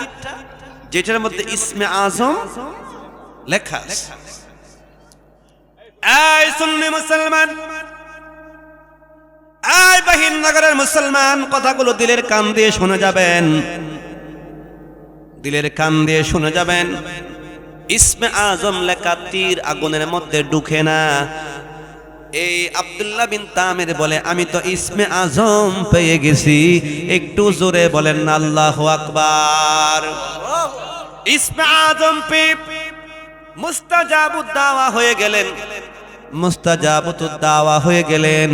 যেটার মধ্যে ইসমে আজম লেখা আছে। এই সুন্নি মুসলমান, এই বাহিনগরের মুসলমান, কথাগুলো দিলের কান দিয়ে শুনে যাবেন, দিলের কান দিয়ে শুনে যাবেন। ইসমে আজম লেখা তীর আগুনের মধ্যে ঢুকে না। এই আব্দুল্লাহ বিন তামের বলে, আমি তো ইসমে আজম পেয়ে গেছি। একটু জোরে বলেন না আল্লাহু আকবার। ইসমে আজম পেয়ে মুস্তাজাবুদ দাওয়া হয়ে গেলেন, মুস্তাজাবুদ দাওয়া হয়ে গেলেন।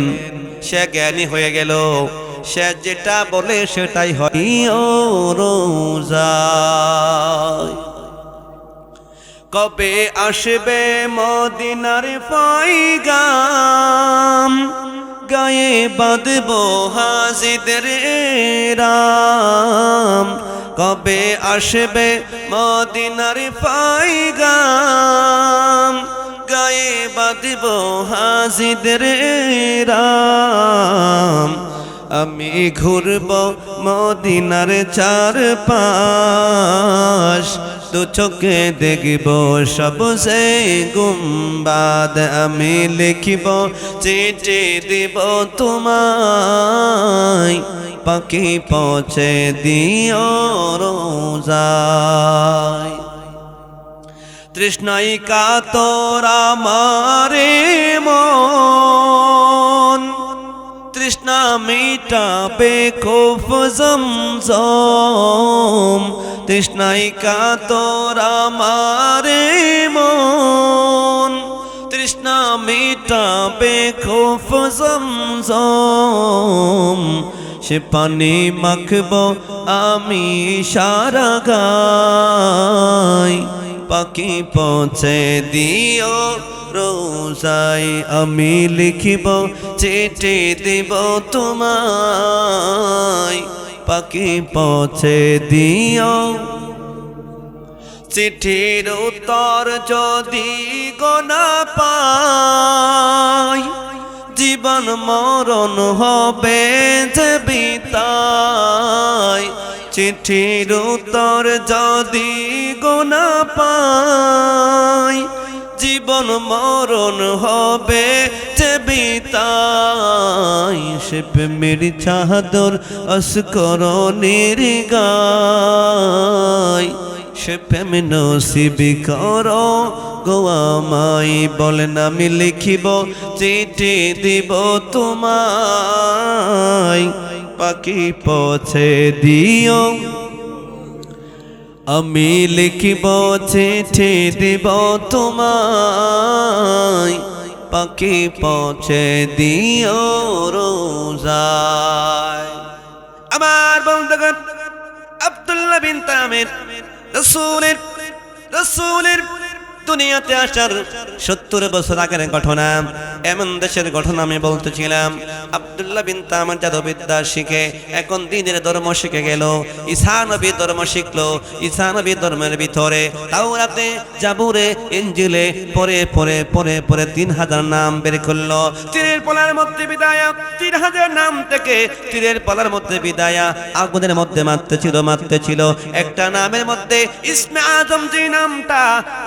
সে জ্ঞানী হয়ে গেল, সে যেটা বলে সেটাই হয়। ও রোজায় কবে আসবে মদিনার পয়গাম, গায়ে বাঁধবো হাজিদের রাম। কবে আসবে মদিনার পয়গাম, গায়ে বাঁধবো হাজিদের রাম। আমি ঘুরব মদিনার চারপাশ, দু চোখে দেখব সবুজে গুম্বাদ। আমি লিখিব চিঠি দিব তোমায়, পাখি পৌঁছে দিও রোজায়। তৃষ্ণাই কাতর আমারে মন, তৃষ্ণা মিটাবে খুব জমজম। তৃষ্ণাই কাতর আমারে মন, তৃষ্ণা মিটাবে মিটাবে খোফ জমজম সে পানি মাখব আমি সারা গায় পাখি পৌঁছে দিও রোজায় আমি লিখিব চিঠি দিব তোমায় পাখি পৌঁছে দিও চিঠির উত্তর যদি গোনা পাই জীবন মরণ হবে যে বিতাই চিঠির উত্তর যদি গোনা পাই জীবন মরণ হবে যে বিতাই সে প্রেমের চাদর অস্করণের গায় সে প্রেম নসিবি করো গো আমায় বলেন আমি লিখিব চিঠি দিব তোমায় পাখি পৌঁছে দিও আমি লিখিব চিঠি দিব তোমায় পাখি পৌঁছে দিও রোজায় আমার বন্ধুগণ আব্দুল্লাহ বিন তামির রাসূলের দুনিয়াতে আসার 70 বছর আগের ঘটনা এমন দেশের ঘটনা আমি বলতেছিলাম আব্দুল্লাহ বিন তামির জাদুবিদ্যা শিখে এখন দ্বীনের ধর্ম শিখে গেল ঈসা নবী ধর্ম শিখলো ঈসা নবী ধর্মের ভিতরে তাওরাতে জাবুরে ইনজিলে পরে পরে পরে পরে 3000 নাম বের করলো তীরের পলার মধ্যে বিদায়া 3000 নাম থেকে তীরের পলার মধ্যে বিদায়া আগুনের মধ্যে মারতে ছিল একটা নামের মধ্যে ইসমে আজম যে নামটা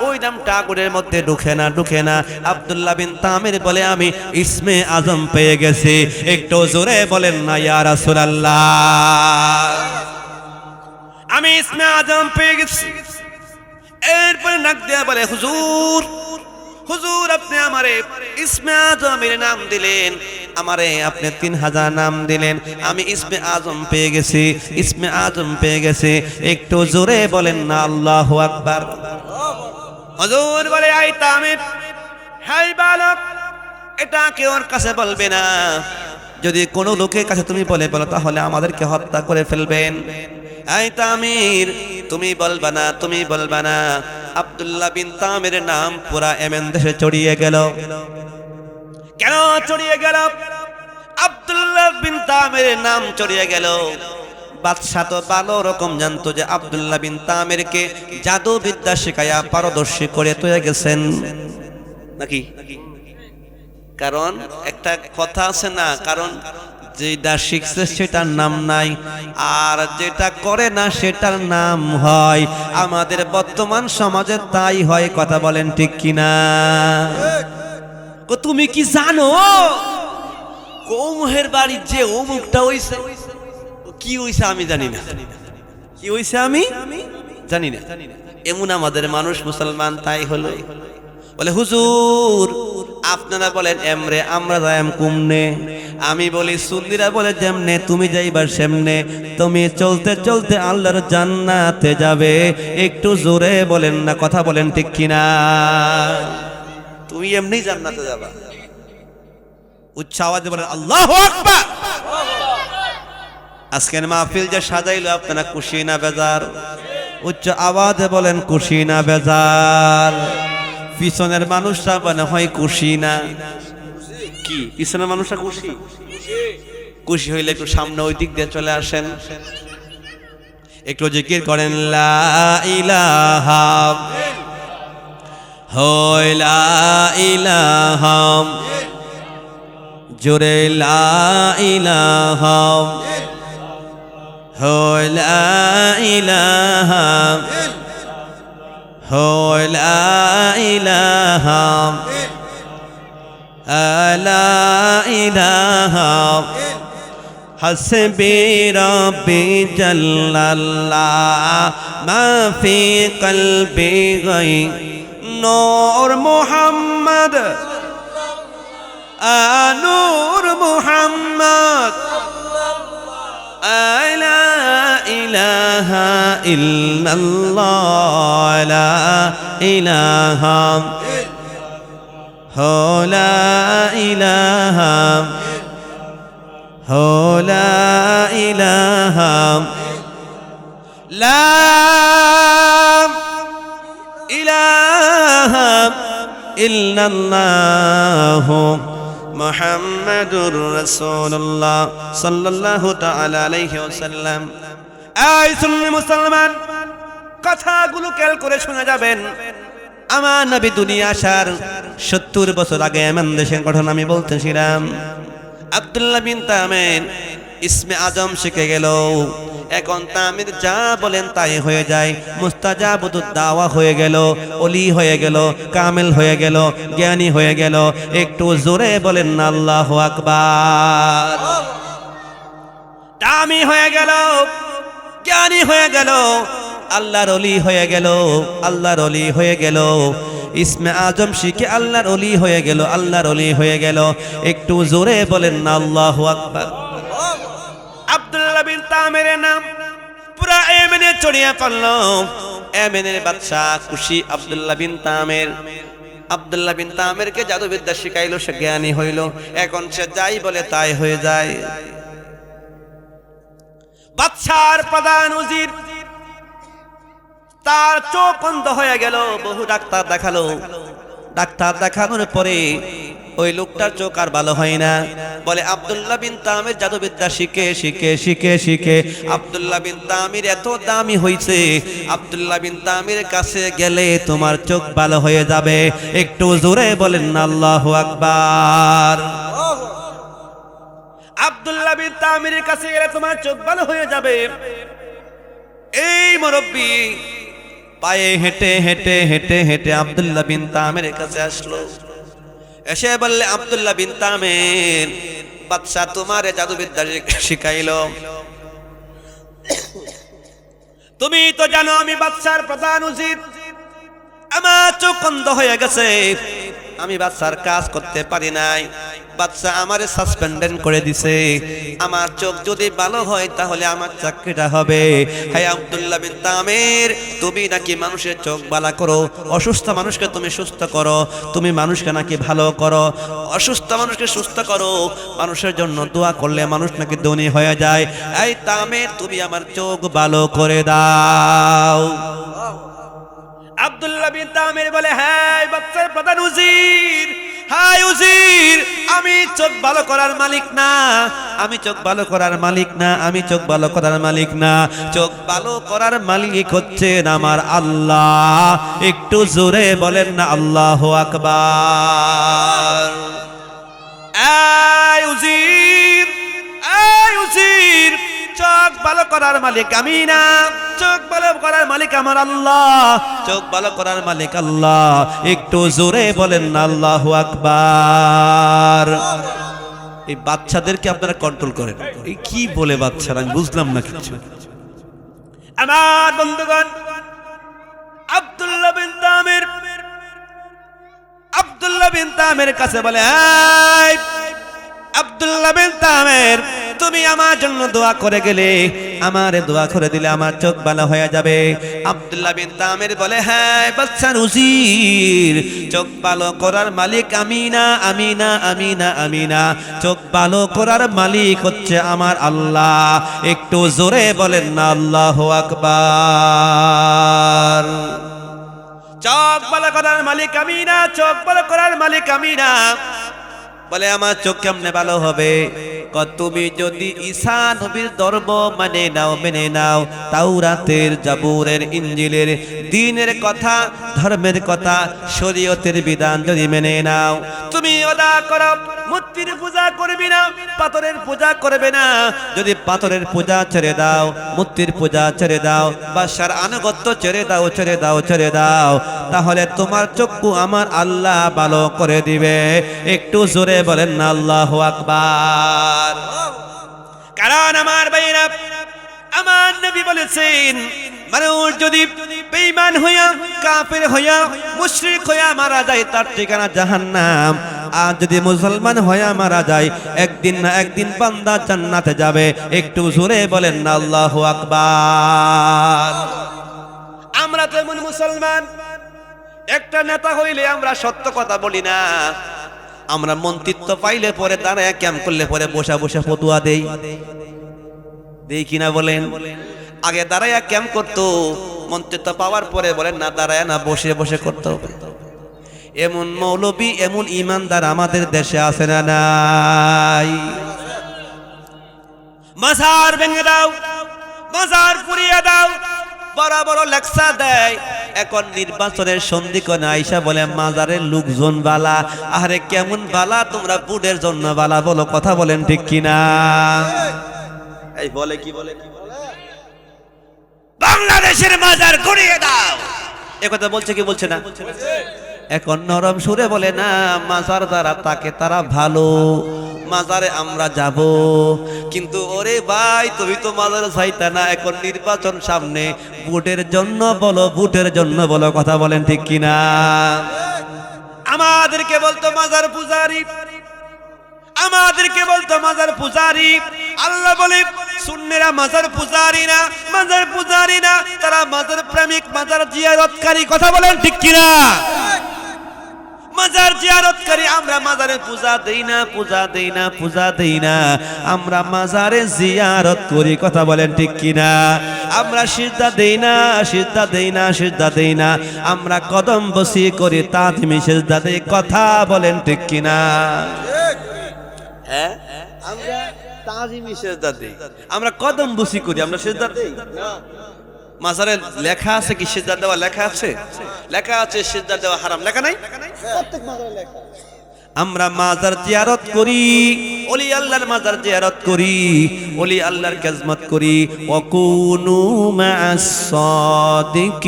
ওই নামটা আগুনের মধ্যে ঢুকে না আব্দুল্লাহ বিন তামির বলে আমি ইসমে আজম পেয়ে গেছি একটু জোরে বলেন না ইয়া রাসূলুল্লাহ আমি ইসমে আজম পেয়ে গেছি এরপর নাক দিয়ে বলে হুজুর আপনি আমারে ইসমে আজমের নাম দিলেন আমারে আপনি 3000 নাম দিলেন আমি ইসমে আজম পেয়ে গেছি একটু জোরে বলেন না আল্লাহু আকবার হুজুর বলে আই তামির হাই বালক এটা কেউ ওর কাছে বলবে না যদি কোনো লোকের কাছে তুমি বলো তাহলে আমাদেরকে হত্যা করে ফেলবেন আই তামির তুমি বলবা না আব্দুল্লাহ বিন তামির নাম পুরা এমন দেশে ছড়িয়ে গেল কেন ছড়িয়ে গেল আব্দুল্লাহ বিন তামির নাম ছড়িয়ে গেল বাদশা তো ভালো রকম জানতো যে আব্দুল্লাহ বিন তামিরকে জাদু বিদ্যা শেখায়া পারদর্শী করে তৈরি গেছেন নাকি কারণ একটা কথা আছে না কারণ যেটা শিখছে সেটার নাম নাই আর যেটা করে না সেটার নাম হয় আমাদের বর্তমান সমাজে তাই হয় কথা বলেন ঠিক কিনা তুমি কি জানো কৌমের বাড়ির যে অমুকটা হইছে কি হইছে আমি জানি না কি হইছে আমি জানি না এমন আমাদের মানুষ মুসলমান তাই হলো বলে হুজুর আপনারা বলেন এমরে আমরা যাইম কুমনে আমি বলি সুন্নিরা বলে যেমনে তুমি যাইবার সেমনে তুমি চলতে চলতে আল্লাহর জান্নাতে যাবে একটু জোরে বলেন না কথা বলেন ঠিক কিনা তুমি এমনি জান্নাতে যাবা উচ্চ আওয়াজে বলেন আল্লাহু আকবার আজকের মাহফিল যে সাজাইলো আপনারা খুশি না বেজার উচ্চ আওয়াজে বলেন খুশি না বেজার পিছনের মানুষরা মানে হয় খুশি না কি পিছনের মানুষরা খুশি হইলে একটু সামনে ওই দিক দিয়ে চলে আসেন একটু জিকির করেন লা ইলাহা লা ইলাহা জোরে লা ইলাহা লা ইলাহা লা ইলাহা লা ইলাহা হাসবি রাব্বি জাল্লাল্লাহ মা ফি কলবি গায় নূর মুহাম্মদ নূর মুহাম্মদ লা ইলাহা ইল্লাল্লাহ লা ইলাহা হো লা ইলাহা হো লা ইলাহা লা ইলাহা ইল্লাল্লাহু মুহাম্মাদুর রাসূলুল্লাহ সাল্লাল্লাহু তাআলা আলাইহি ওয়াসাল্লাম। এই সুন্নি মুসলমান, কথাগুলো খেয়াল করে শোনা যাবেন। আমার নবী দুনিয়া আসার 70 বছর আগে এমন দেশের ঘটনা আমি বলতেছিলাম। আব্দুল্লাহ বিন তামির ইসমে আজম শিখে গেল। এখন তামির যা বলেন তাই হয়ে যায়, মুস্তাজাবুদ দাওয়া হয়ে গেল, ওলি হয়ে গেল, কামেল হয়ে গেল, জ্ঞানী হয়ে গেল। একটু জোরে বলেন না আল্লাহু আকবার। দামি হয়ে গেল, জ্ঞানী হয়ে গেল, আল্লাহর ওলি হয়ে গেল, আল্লাহর ওলি হয়ে গেল। ইসমে আজম শিখে আল্লাহর ওলি হয়ে গেল, আল্লাহর ওলি হয়ে গেল। একটু জোরে বলেন না আল্লাহু আকবার। আব্দুল্লাহ বিন তামিরের নাম পুরা ইয়েমেনে ছড়িয়ে পড়ল। ইয়েমেনের বাদশা খুশি আব্দুল্লাহ বিন তামির। আব্দুল্লাহ বিন তামিরকে জাদুবিদ্যা শিখাইলো, সে জ্ঞানী হইল। এখন সে যাই বলে তাই হয়ে যায়। বাদশার প্রধান উজির, তার চোখ অন্ধ হয়ে গেল। বহু ডাক্তার দেখালো, ডাক্তার দেখানোর পরে ওই লোকটার চোখ আর ভালো হয় না। বলে আব্দুল্লাহ বিন তামির জাদুবিদ্যা শিখে শিখে শিখে শিখে আব্দুল্লাহ বিন তামির এত দামি হয়েছে, আব্দুল্লাহ বিন তামির কাছে গেলে তোমার চোখ ভালো হয়ে যাবে। একটু জোরে বলেন না আল্লাহু আকবার। আব্দুল্লাহ বিন তামিরের কাছে গেলে তোমার চোখ ভালো হয়ে যাবে। এই মুরব্বি পায়ে হেঁটে হেঁটে হেঁটে হেঁটে আব্দুল্লাহ বিন তামিরের কাছে আসলো। এসে বললে, আব্দুল্লাহ বিন তামির, বাদশা তোমারে জাদুবিদ্যা শিখাইলো। তুমি তো জানো আমি বাদশার প্রধান উজির, আমার চোখ অন্ধ হয়ে গেছে, আমি বাদশার কাজ করতে পারি নাই। বাদশা আমারে সাসপেন্ডেড করে দিছে। আমার চোখ যদি ভালো হয় তাহলে আমার চাকরিটা হবে। হে আব্দুল্লাহ বিন তামির, তুমি নাকি মানুষের চোখ ভালো করো, অসুস্থ মানুষকে তুমি সুস্থ করো, তুমি মানুষকে নাকি ভালো করো, অসুস্থ মানুষকে সুস্থ করো, মানুষের জন্য দোয়া করলে মানুষ নাকি ধনী হয়ে যায়। এই তামির, তুমি আমার চোখ ভালো করে দাও। আব্দুল্লাহ বিন তামির বলে, হ্যাঁ বাদশার প্রধান উজির, হ্যাঁ উজির, আমি চোখ ভালো করার মালিক না, আমি চোখ ভালো করার মালিক না, আমি চোখ ভালো করার মালিক না। চোখ ভালো করার মালিক হচ্ছেন আমার আল্লাহ। একটু জোরে বলেন না আল্লাহু আকবার। এই উজির, এই উজির, চোখ ভালো করার মালিক আমি না, চোখ ভালো করার মালিক আমার আল্লাহ, চোখ ভালো করার মালিক আল্লাহ। একটু জোরে বলেন না আল্লাহু আকবার। এই বাচ্চাদেরকে আপনারা কন্ট্রোল করেন। এই কি বলে বাচ্চারা, আমি বুঝলাম না কিছু। আমার বন্ধুগণ, আব্দুল্লাহ বিন তামির, আব্দুল্লাহ বিন তামির কাছে বলে, এই আব্দুল্লাহ বিন তামির, তুমি আমার জন্য দোয়া করে গেলে, আমারে দোয়া করে দিলে আমার চোখ ভালো হয়ে যাবে। আব্দুল্লাহ বিন তামির বলে, হ্যাঁ বাদশার উজির, চোখ ভালো করার মালিক আমি না, আমি না, আমি না, আমি না, চোখ ভালো করার মালিক হচ্ছে আমার আল্লাহ। একটু জোরে বলেন না আল্লাহু আকবার। চোখ ভালো করার মালিক আমি না, চোখ ভালো করার মালিক আমি না। বলে, আমার চোখ কেমনে ভালো হবে? তুমি যদি ঈসা নবীর ধর্ম মানে নাও, মেনে নাও, তাওরাতের, জাবুরের, ইনজিলের, দ্বীনের কথা, ধর্মের কথা, শরীয়তের বিধান যদি মেনে নাও, তুমি ওদা করো, মূর্তির পূজা করবে না, পাথরের পূজা করবে না। যদি পাথরের পূজা ছেড়ে দাও, মূর্তির পূজা ছেড়ে দাও, বাদশার আনুগত্য ছেড়ে দাও, ছেড়ে দাও, ছেড়ে দাও, তাহলে তোমার চক্ষু আমার আল্লাহ ভালো করে দিবে। একটু জোরে বলেন না আল্লাহু আকবার। কারণ আমার ভাইরা, আমার নবী বলেছেন, মানুষ যদি বেঈমান হইয়া, কাফের হইয়া, মুশরিক হইয়া মারা যায়, তার ঠিকানা জাহান্নাম। আর যদি মুসলমান হইয়া মারা যায়, একদিন না একদিন বান্দা জান্নাতে যাবে। একটু জোরে বলেন না আল্লাহু আকবার। আমরা তো এমন মুসলমান, একটা নেতা হইলে আমরা সত্য কথা বলি না, আমরা মন্ত্রিত্ব পাইলে পরে দাঁড়ায় ক্যাম্প করলে পরে বসা বসা ফতুয়া দেই কিনা বলেন? আগে দাঁড়ায় ক্যাম্প করতো, মন্ত্রিত্ব পাওয়ার পরে বলেন না দাঁড়ায় না বসে বসে করতে হবে। এমন মৌলবী এমন ইমানদার আমাদের দেশে আছে না নাই? মাজার ভেঙে দাও, মাজার পুড়িয়ে দাও, বড় বড় লেকচার দেয়। এখন নির্বাচনের সন্ধিক্ষণে আইসা বলে মাজারের লোকজন বালা। আরে কেমন বালা? তোমরা বুডের জন্য বালা বলো, কথা বলেন ঠিক কিনা? এই বলে কি বলে বাংলাদেশের মাজার গড়িয়ে দাও, একথা বলছে কি বলছে না? এখন নরম সুরে বলে না, মাজার যারা তাকে তারা ভালো, মাজারে আমরা যাব। কিন্তু ওরে ভাই তুমি তো মাজারে যাইতা না, এখন নির্বাচন সামনে, ভোটের জন্য বলো, ভোটের জন্য বলো, কথা বলেন ঠিক কিনা? আমাদেরকে বলতো মাজার পূজারি, আমাদেরকে বলতো মাজার পূজারি। আল্লাহ বলে সুন্নিরা মাজার পূজারি না, মাজার পূজারি না, তারা মাজার প্রেমিক, মাজার জিয়ারতকারী, কথা বলেন ঠিক কিনা? মাজার জিয়ারতকারী, আমরা মাজারে পূজা দেই না, পূজা দেই না, পূজা দেই না, আমরা মাজারে জিয়ারত করি, কথা বলেন ঠিক কিনা? আমরা সিজদা দেই না, সিজদা দেই না, সিজদা দেই না, আমরা কদম বসি করি, তাজমি সিজদা দেই, কথা বলেন ঠিক কিনা? হ্যাঁ, আমরা তাজমি সিজদা দেই, আমরা কদম বসি করি, আমরা সিজদা দেই না। মাজারে লেখা আছে কি সিজদা দেওয়া? লেখা আছে, লেখা আছে সিজদা দেওয়া হারাম, লেখা নাই? প্রত্যেক মাজারে লেখা। আমরা মাজার জিয়ারত করি, ওলি আল্লাহর মাজার জিয়ারত করি, ওলি আল্লাহর খেদমত করি। ওয়াকুনু মা'আস সাদিকিন,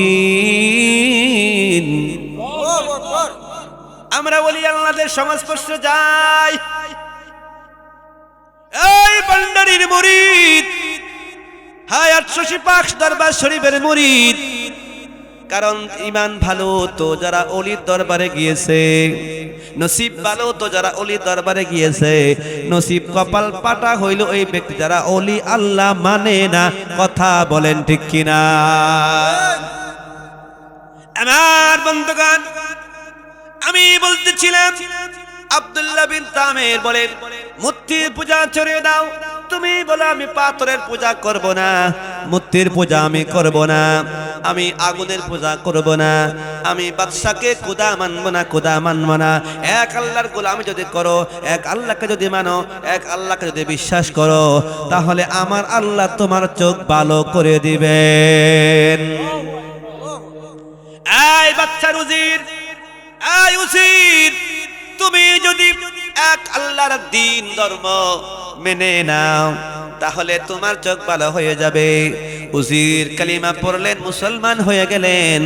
আল্লাহু আকবার। আমরা ওলি আল্লাহদের সংস্পর্শে যাই। এই ভান্ডারীর মুরিদ, হায়াত শশী পাক দরবার শরীফের মুরিদ। কারণ ইমান ভালো তো যারা অলির দরবারে গিয়েছে, নসিব ভালো তো যারা অলির দরবারে গিয়েছে, নসিব কপাল পাটা হইল ওই ব্যক্তি যারা অলি আল্লাহ মানে না, কথা বলেন ঠিক কিনা? আমার বন্ধুগণ, আমি বলতেছিলাম আব্দুল্লাহ বিন তামির বলেন মূর্তির পূজা ছেড়ে দাও। তুমি বলো আমি পাথরের পূজা করব না, মূর্তির পূজা আমি করব না, আমি আগুনের পূজা করব না, আমি বাদশাকে খোদা মানব না, খোদা মানব না। এক আল্লাহর গোলামি যদি করো, এক আল্লাহকে যদি মানো, এক আল্লাহকে যদি বিশ্বাস করো, তাহলে আমার আল্লাহ তোমার চোখ ভালো করে দিবেন। এই বাচ্চার উজির, এই উজির, তুমি যদি এক আল্লাহর দ্বীন ধর্ম মেনে নাও, তাহলে তোমার চোখ ভালো হয়ে যাবে। উজির কালিমা পড়লেন, মুসলমান হয়ে গেলেন।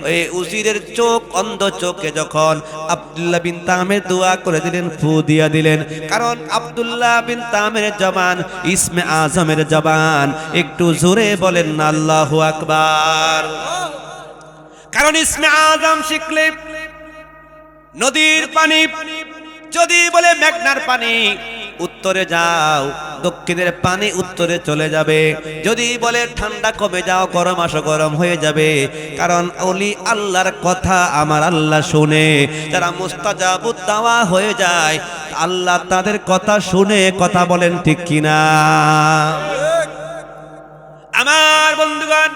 ওই উজিরের চোখ, অন্ধ চোখে যখন আব্দুল্লাহ বিন তামির দোয়া করে দিলেন, ফু দিয়া দিলেন। কারণ আব্দুল্লাহ বিন তামির জবান ইসমে আজমের জবান, একটু জোরে বলেন না আল্লাহু আকবার। কারণ ইসমে আজম শিখলে নদীর পানি যদি বলে মেঘনার পানি উত্তরে যাও, দক্ষিণের পানি উত্তরে চলে যাবে। যদি বলে ঠান্ডা কমে যাও, গরম আসো, গরম হয়ে যাবে। কারণ ওলি আল্লাহর কথা আমার আল্লাহ শুনে। যারা মুস্তাজাবুদ দাওয়া হয়ে যায়, আল্লাহ তাদের কথা শুনে, কথা বলেন ঠিক কিনা? আমার বন্ধুগণ,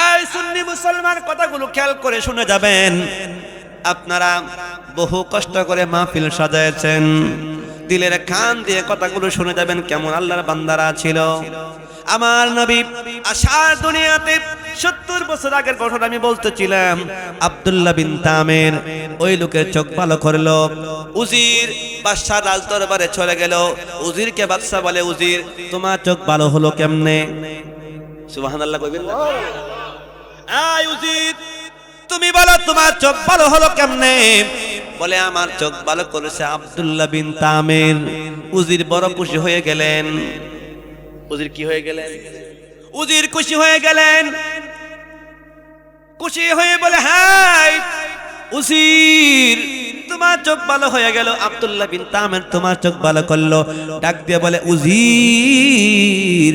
এই সুন্নি মুসলমান কথাগুলো খেয়াল করে শুনে যাবেন। আপনারা বহু কষ্ট করে মাহফিল সাজায়েছেন, দিলের কান দিয়ে কথাগুলো শুনে যাবেন কেমন আল্লাহর বান্দারা ছিল। আমার নবী আসার দুনিয়াতে 70 বছর আগের ঘটনা আমি বলতেছিলাম। আব্দুল্লাহ বিন তামির ওই লোকের চোখ ভালো করলো। উজির বাদশাহ রাজ দরবারে চলে গেল। উজিরকে বাদশাহ বলে, উজির তোমার চোখ ভালো হলো কেমনে? সুবহানাল্লাহ কইবেন না? এই উজির, তুমি বলো তোমার চোখ ভালো হলো কেমনে? বলে আমার চোখ ভালো করেছে আব্দুল্লাহ বিন তামির। উজির বড় খুশি হয়ে গেলেন। উজির কি হয়ে গেলেন? উজির খুশি হয়ে গেলেন। খুশি হয়ে বলে, হ্যাঁ উজির তোমার চোখ ভালো হয়ে গেল। আব্দুল্লাহ বিন তামির তোমার চোখ ভালো করলো। ডাক দিয়ে বলে, উজির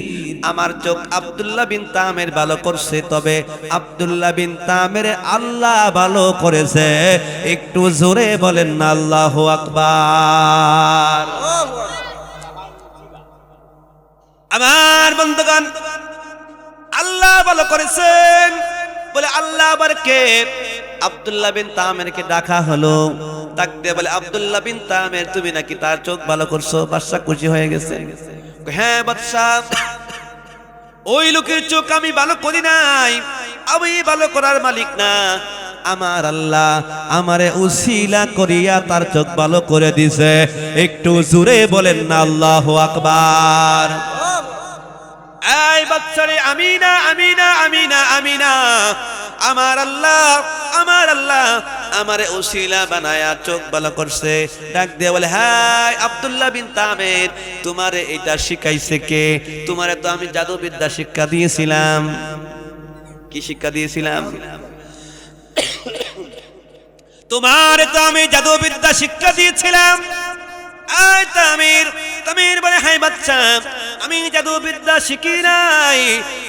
আমার চোখ আব্দুল্লাহ বিন তামের ভালো করছে, তবে আব্দুল্লাহ বিন তামের আল্লাহ ভালো করেছে। একটু জোরে বলেন না আল্লাহু আকবার। আমার বন্ধুগণ, আল্লাহ ভালো করেছেন বলে আল্লাহ আবার কে? আব্দুল্লাহ বিন তামেরকে ডাকা হলো, ডাক দিয়ে বলে আব্দুল্লাহ বিন তামের, তুমি নাকি তার চোখ ভালো করছো? বাদশা খুশি হয়ে গেছে। হ্যাঁ বাদশা, ওই লোকের চোখ আমি ভালো করি নাই, আমি ভালো করার মালিক না, আমার আল্লাহ আমারে উসিলা করিয়া তার চোখ ভালো করে দিছে। একটু জোরে বলেন না আল্লাহু আকবার। এই বাচ্চারে আমিনা আমিনা আমিনা আমিনা, আমার আল্লাহ আমারে উসিলা বানায়া চোখ ভালো করছে। ডাক দিয়ে বলে, হ্যাঁ আব্দুল্লাহ বিন তামের, তোমারে এটা শিখাইছে কে? তোমারে তো আমি জাদুবিদ্যা শিক্ষা দিয়েছিলাম। কি শিক্ষা দিয়েছিলাম? তোমারে তো আমি জাদুবিদ্যা শিক্ষা দিয়েছিলাম। এই তামির বলে, হ্যাঁ বাচ্চা, আমি জাদুবিদ্যা শিখি নাই,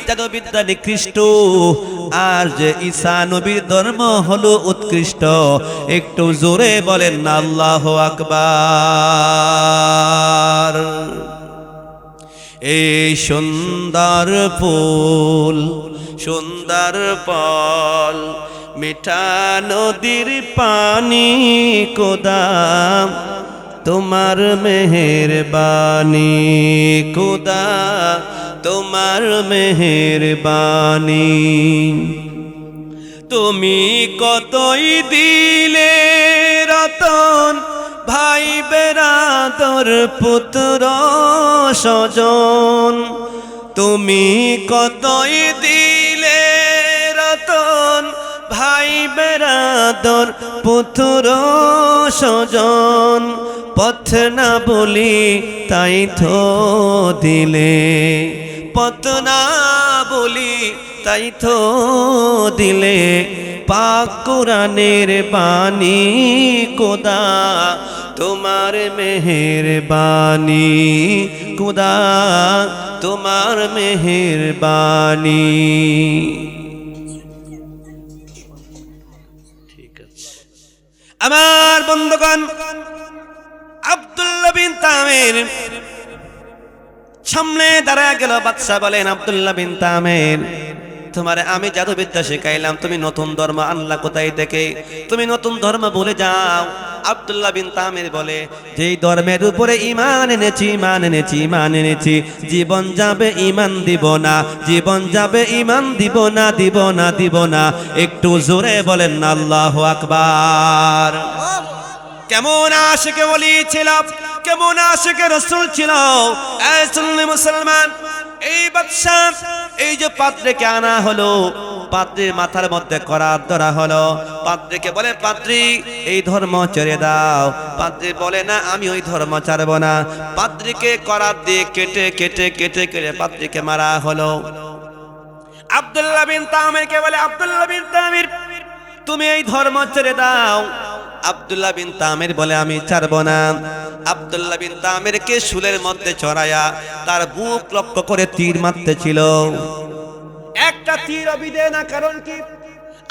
জাদুবিদ্যা নিকৃষ্ট, আর যে ঈসা নবীর ধর্ম হলো উৎকৃষ্ট। একটু জোরে বলেন না আল্লাহু আকবার। এই সুন্দর ফুল, সুন্দর ফল, মিঠা নদীর পানি, খোদা তোমার মেহেরবানি, খোদা তোমার মেহেরবানি। তুমি কতই দিলে রতন, ভাই বেরাদর পুত্র স্বজন। তুমি কতই দিলে রতন, ভাই বেরাদর পুত্র স্বজন। পথ না বলি তাই তো দিলে, পথ না বলি তাই তো দিলে। পাক কোরআনের বাণী, খোদা তোমার মেহেরবানি, খোদা তোমার মেহেরবানি। ঠিক আছে আমার বন্ধুগণ, আব্দুল্লাহ বিন তামের সামনে দাঁড়ায় গেল। বাদশা বলেন, আব্দুল্লাহ বিন তামের, তোমারে আমি জাদুবিদ্যা শেখাইলাম, তুমি নতুন ধর্ম আনলা কোথায় থেকে? তুমি নতুন ধর্ম বলে যাও। আব্দুল্লাহ বিন তামির বলে, যেই ধর্মের উপরে ঈমান এনেছি, ঈমান এনেছি, ঈমান এনেছি, জীবন যাবে ঈমান দিব না, জীবন যাবে ঈমান দিব না, দিব না, দিব না। একটু জোরে বলেন না আল্লাহু আকবার। কেমন আশিকে ওলি ছিল, কেমন আশিকে রাসূল ছিল। এই সুন্নি মুসলমান, এই বাদশা, এই যে পাত্রকে আনা হলো, পাত্রের মাথার মধ্যে করাত ধরা হলো। পাত্রকে বলে, পাত্রী এই ধর্ম ছেড়ে দাও। পাত্রী বলে, না আমি ওই ধর্ম ছাড়বো না। পাত্রীকে করাত দিয়ে কেটে কেটে কেটে কেটে পাত্রীকে মারা হলো। আব্দুল্লাহ বিন তামিরকে বলে, আব্দুল্লাহ বিন তামির, তুমি এই ধর্ম ছেড়ে দাও। আব্দুল্লাহ বিন তামির বলে, আমি ছাড়বো না। আব্দুল্লাহ বিন তামিরকে শুলের মধ্যে চড়ায়া তার বুক লক্ষ্য করে তীর মারতে ছিল। একটা তীর বিধে না, কারণ কি?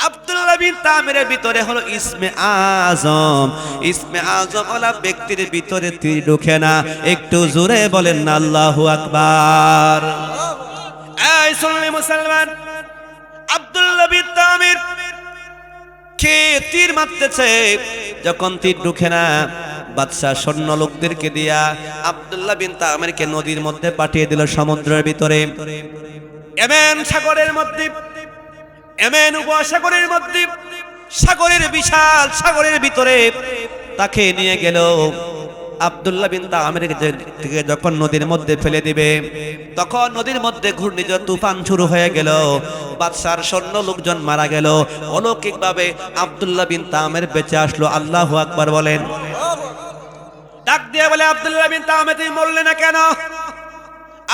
আব্দুল্লাহ বিন তামিরের ভিতরে হলো ইসমে আজম। ইসমে আজম ওলা ব্যক্তির ভিতরে তীর ঢোকে না। একটু জোরে বলেন না আল্লাহু আকবার। এই সুন্নি মুসলমান, আব্দুল্লাহ বিন তামির কে তীর মারতেছে, যখন তীর ঢুকে না, বাদশা সৈন্য লোকদেরকে দিয়া আব্দুল্লাহ বিন তামিরকে নদীর মধ্যে পাঠিয়ে দিল, সমুদ্রের ভিতরে। এমেন সাগরের মধ্যে, এমেন উপসাগরের মধ্যে, সাগরের বিশাল সাগরের ভিতরে তাকে নিয়ে গেল। আব্দুল্লাহ বিন তামিরকে যখন নদীর মধ্যে ফেলে দিবে, তখন নদীর মধ্যে ঘূর্ণিঝড় তুফান শুরু হয়ে গেল। বাদশার সৈন্য লোকজন মারা গেল। অলৌকিকভাবে আব্দুল্লাহ বিন তামির বেঁচে আসলো। আল্লাহু আকবার বলেন। ডাক দিয়ে বলে, আব্দুল্লাহ বিন তামির তুমি মরলে না কেন?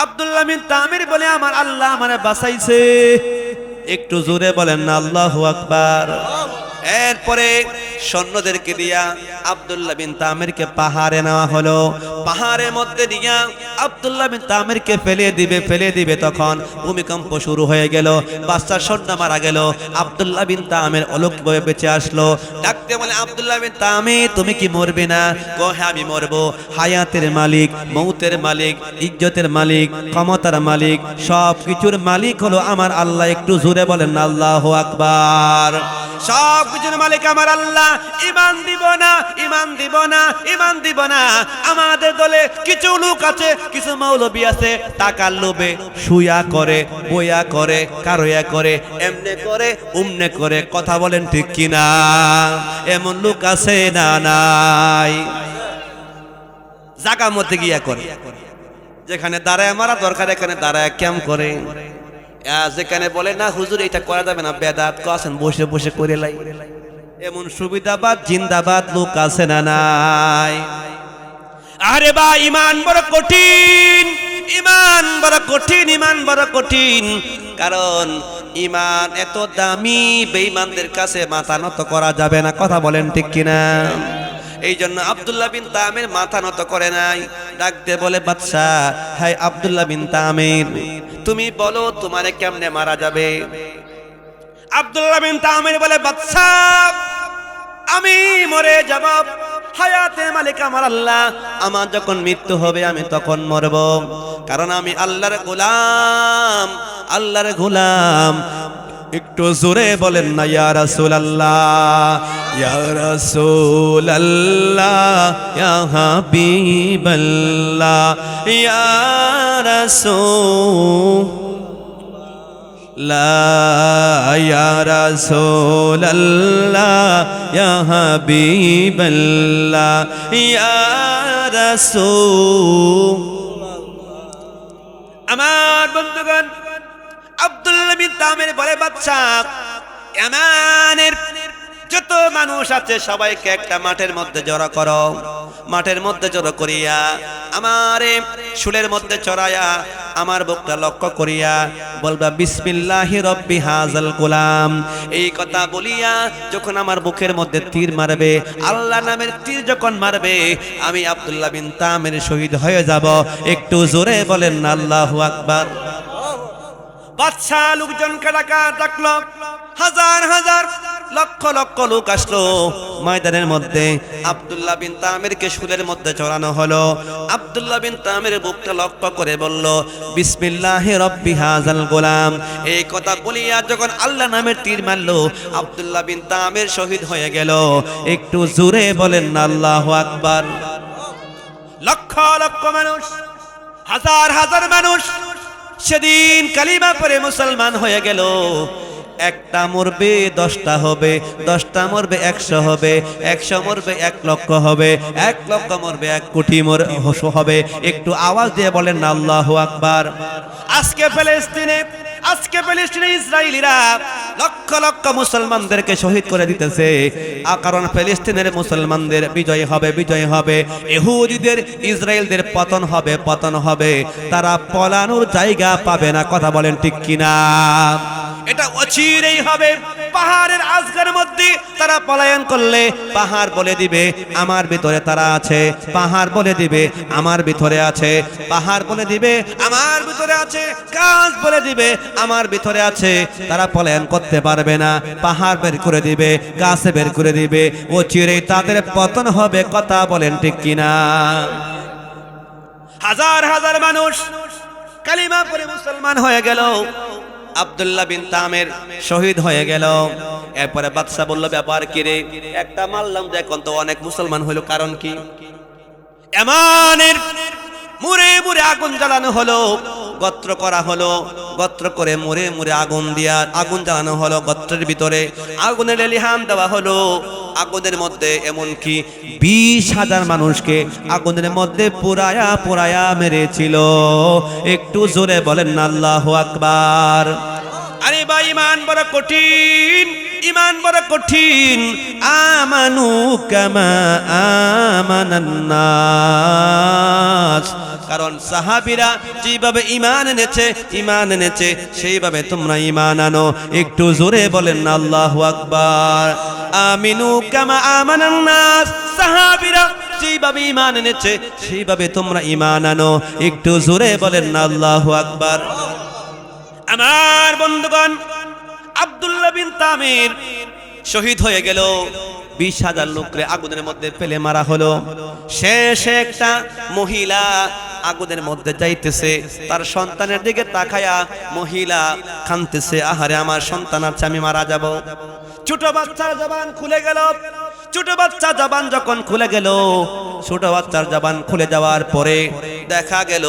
আব্দুল্লাহ বিন তামির বলে, আমার আল্লাহ আমারে বাঁচাইছে। একটু জোরে বলেন না আল্লাহু আকবার। এরপরে সৈন্যদেরকে দিয়া আব্দুল্লাহ বিন তামিরকে পাহাড়ে নেওয়া হলো। পাহাড়ের মধ্যে দিয়া আব্দুল্লাহ বিন তামিরকে ফেলে দিবে তখন ভূমিকম্প শুরু হয়ে গেল। বাচ্চার সৈন্য মারা গেল। আব্দুল্লাহ বিন তামির অলৌকিকভাবে বেঁচে আসলো। ডাকতে বলে, আব্দুল্লাহ বিন তামির তুমি কি মরবে না? কো হ্যাঁ আমি মরবো। হায়াতের মালিক, মৌতের মালিক, ইজ্জতের মালিক, ক্ষমতার মালিক, সব কিছুর মালিক হলো আমার আল্লাহ। একটু জোরে বলেন আল্লাহু আকবার। সব কিছুর মালিক আমার আল্লাহ। ঈমান দিব না, ঈমান দিব না, ঈমান দিব না। আমাদের দলে কিছু লোক আছে, কিছু মৌলবী আছে, টাকার লোভে শুয়া করে, বইয়া করে, কারোয়া করে, এমনে করে, উমনে করে। কথা বলেন ঠিক কিনা? এমন লোক আছে না নাই? জায়গা মধ্যে গিয়া করে, যেখানে দাঁড়ায় মারা দরকার এখানে দাঁড়ায় ক্যাম্প করে। যেখানে বলে না হুজুর এটা করা যাবে না, বেদাত আছেন, বসে বসে করে লাই। এমন সুবিধাবাদ জিন্দাবাদ লোক আছে না নাই? আরে বা ঈমান বড় কঠিন, ঈমান বড় কঠিন, ঈমান বড় কঠিন। কারণ ঈমান এত দামি, বেঈমানদের কাছে মাথা নত করা যাবে না। কথা বলেন ঠিক কিনা? এই জন্য আব্দুল্লাহ বিন তামির মাথা নত করে নাই। ডাকতে বলে, বাদশা, হাই আব্দুল্লাহ বিন তামির, তুমি বলো তোমারে কেমনে মারা যাবে? আব্দুল্লাহ বিন তামির বলে, বাদশা আমি মরে যাব, হায়াতের মালিক আমার আল্লাহ। আমার যখন মৃত্যু হবে আমি তখন মরব, কারণ আমি আল্লাহর গোলাম, আল্লাহর গোলাম। একটু জোরে বলেন না ইয়া রাসূলুল্লাহ, ইয়া রাসূলুল্লাহ, ইয়া হাবিবাল্লাহ, ইয়া রাসূলুল্লাহ, ইয়া রাসূলুল্লাহ, ইয়া হাবিবাল্লাহ, ইয়া রাসূল। আমার বন্ধুগণ, আব্দুল্লাহ বিন তামির বলে, বাদশা ইয়ামানের যত মানুষ আছে সবাইকে একটা মাঠের মধ্যে জড়ো করো। মাঠের মধ্যে জড়ো করিয়া আমারে শুলের মধ্যে চড়াইয়া আমার বুকটা লক্ষ্য করিয়া বলবা, বিসমিল্লাহি রব্বি হাযাল গোলাম। এই কথা বলিয়া যখন আমার বুকের মধ্যে তীর মারবে, আল্লাহ নামের তীর যখন মারবে, আমি আব্দুল্লাহ বিন তামির শহীদ হয়ে যাব। একটু জোরে বলেন আল্লাহু আকবার। বাদশা লোকজনকে ডাকলো, হাজার হাজার লক্ষ লক্ষ লোক আসলো ময়দানের মধ্যে। আব্দুল্লাহ বিন তামিরকে শুলের মধ্যে চড়ানো হলো। আব্দুল্লাহ বিন তামির বুকটা লক্ষ্য করে বলল, বিসমিল্লাহি রব্বি হাযাল গোলাম। এই কথা বলিয়া যখন আল্লাহ নামের তীর মারলো, আব্দুল্লাহ বিন তামির শহীদ হয়ে গেল। একটু জোরে বলেন আল্লাহু আকবার। লক্ষ লক্ষ মানুষ, হাজার হাজার মানুষ সেদিন কালিমা পড়ে মুসলমান হয়ে গেল। একটা মরবে 10টা হবে, 10টা মরবে 100 হবে, 100 মরবে 1 লক্ষ হবে, 1 লক্ষ মরবে 1 কোটি হবে। একটু আওয়াজ দিয়ে বলেন না আল্লাহু আকবার। আজকে ফিলিস্তিনে ইসরায়েলিরা লক্ষ লক্ষ মুসলমানদেরকে শহীদ করে দিতেছে। কারণ ফিলিস্তিনের মুসলমানদের বিজয় হবে। ইহুদিদের, ইসরায়েলদের পতন হবে। তারা পলানোর জায়গা পাবে না। কথা বলেন ঠিক কিনা? এটা অচিরেই হবে। পাহাড়ের আজগের মধ্যে তারা পলায়ন করলে পাহাড় বলে দিবে আমার ভিতরে তারা আছে, পাহাড় বলে দিবে আমার ভিতরে আছে, পাহাড় বলে দিবে আমার ভিতরে আছে, গাছ বলে দিবে আমার ভিতরে আছে। তারা পলায়ন করতে পারবে না। পাহাড় বের করে দিবে, গাছ বের করে দিবে। অচিরেই তাদের পতন হবে। কথা বলেন ঠিক কিনা? হাজার হাজার মানুষ কালিমা পড়ে মুসলমান হয়ে গেল। আব্দুল্লাহ বিন তামির শহীদ হয়ে গেল। এরপরে বাদশা বলল, ব্যাপার কি রে? একটা মারলাম যে এখন তো অনেক মুসলমান হইল, কারণ কি? ইয়ামানের মুরে মুরে আগুন জ্বালানো হলো, গোত্র করা হলো। গোত্র করে মুরে মুরে আগুন জ্বালানো হলো। গোত্রের ভিতরে আগুনের লেলিহান দেওয়া হলো। আগুনের মধ্যে এমনকি 20,000 মানুষকে আগুনের মধ্যে পোড়ায়া মেরেছিল। একটু জোরে বলেন না আল্লাহু আকবার। আরে ভাই, ঈমান বড় কঠিন, ঈমান বড় কঠিন। আমানু কামা আমানান নাস, কারণ সাহাবীরা যেভাবে ঈমান এনেছে সেইভাবে তোমরা ঈমান আনো। একটু জোরে বলেন না আল্লাহু আকবার। আমিনু কামা আমানান নাস, সাহাবীরা যেভাবে ঈমান এনেছে সেইভাবে তোমরা ঈমান আনো। একটু জোরে বলেন না আল্লাহু আকবার। আমার বন্ধুগণ, আব্দুল্লাহ বিন তামির শহীদ হয়ে গেল। 20,000 লোককে আগুনের মধ্যে ফেলে মারা হলো। শেষে একটা মহিলা আগুনের মধ্যে যাইতেছে, তার সন্তানের দিকে তাকায়া মহিলা কাঁদতেছে, আহারে আমার সন্তান আছে, আমি মারা যাব। ছোট বাচ্চার জবান খুলে গেল। ছোট বাচ্চার জবান যখন খুলে গেল, ছোট বাচ্চার জবান খুলে যাওয়ার পরে দেখা গেল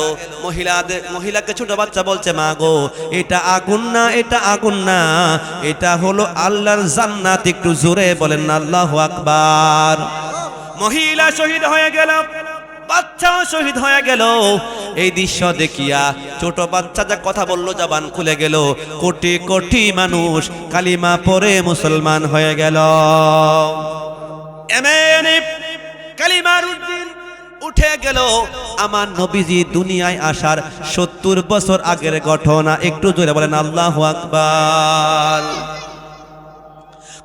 মহিলাকে ছোট বাচ্চা বলছে, মা গো, এটা আগুন না, এটা আগুন না, এটা হলো আল্লাহর জান্নাত। একটু জোরে বলেন না আল্লাহু আকবার। মহিলা শহীদ হয়ে গেল, বাচ্চাও শহীদ হয়ে গেল। এই দৃশ্য দেখিয়া ছোট বাচ্চা যা কথা বলল, জবান খুলে গেল। কোটি কোটি মানুষ কালিমা পড়ে মুসলমান হয়ে গেল। এমনি কালিমার উদ্দিন উঠে গেল। আমার নবীজি দুনিয়ায় আসার 70 বছর আগের ঘটনা। একটু জোরে বলেন আল্লাহু আকবার।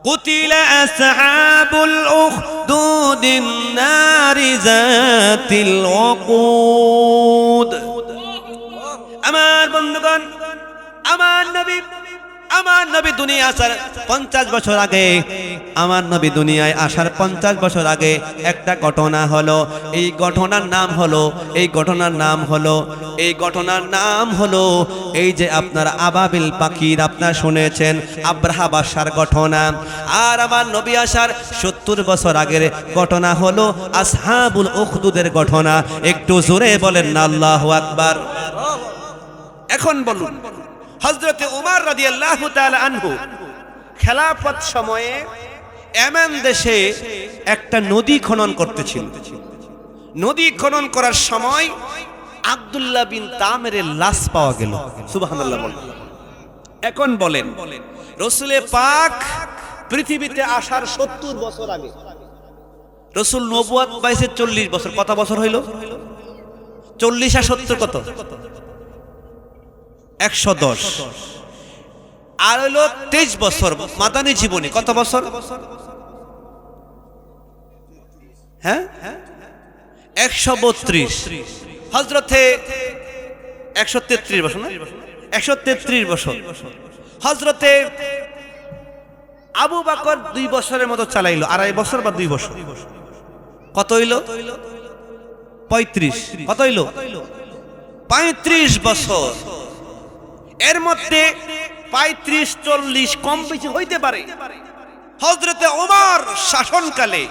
قتل أصحاب الأخدود النار ذات الوقود। আমার বন্ধুগণ, আমার নবী দুনিয়া আসার 50 বছর আগে, আমার নবী দুনিয়ায় আসার 50 বছর আগে একটা ঘটনা হলো। এই ঘটনার নাম হলো এই যে আপনারা আবাবিল পাখির আপনারা শুনেছেন, আব্রাহা বাদশার ঘটনা। আর আমার নবী আসার 70 বছর আগের ঘটনা হলো আসহাবুল উখদুদের ঘটনা। একটু জোরে বলেন না আল্লাহু আকবার। এখন বলুন, হযরতে উমর রাদিয়াল্লাহু তাআলা আনহু খেলাফত সময়ে ইয়েমেন দেশে একটা নদী খনন করতেছিল। নদী খনন করার সময় আব্দুল্লাহ বিন তামিরের লাশ পাওয়া গেল। সুবহানাল্লাহ বলেন। এখন বলেন, রাসূলে পাক পৃথিবীতে আসার 70 বছর আগে, রাসূল নবুয়ত পাইছে 40 বছর। কত বছর হইল? 40 আর 70 কত? 110। আর হইল 23 বছর মাদানী জীবনী। কত বছর? হ্যাঁ, 132। হযরতে 133 বছর না, 133 বছর। হযরতে আবু বকর 2 বছরের মতো চালাইলো, 2.5 বছর বা 2 বছর। কত হইল? 35। কত হইল? 35 বছর। এর মধ্যে 35-40 কম বেশি হইতে পারে। হযরতে ওমর শাসনকালে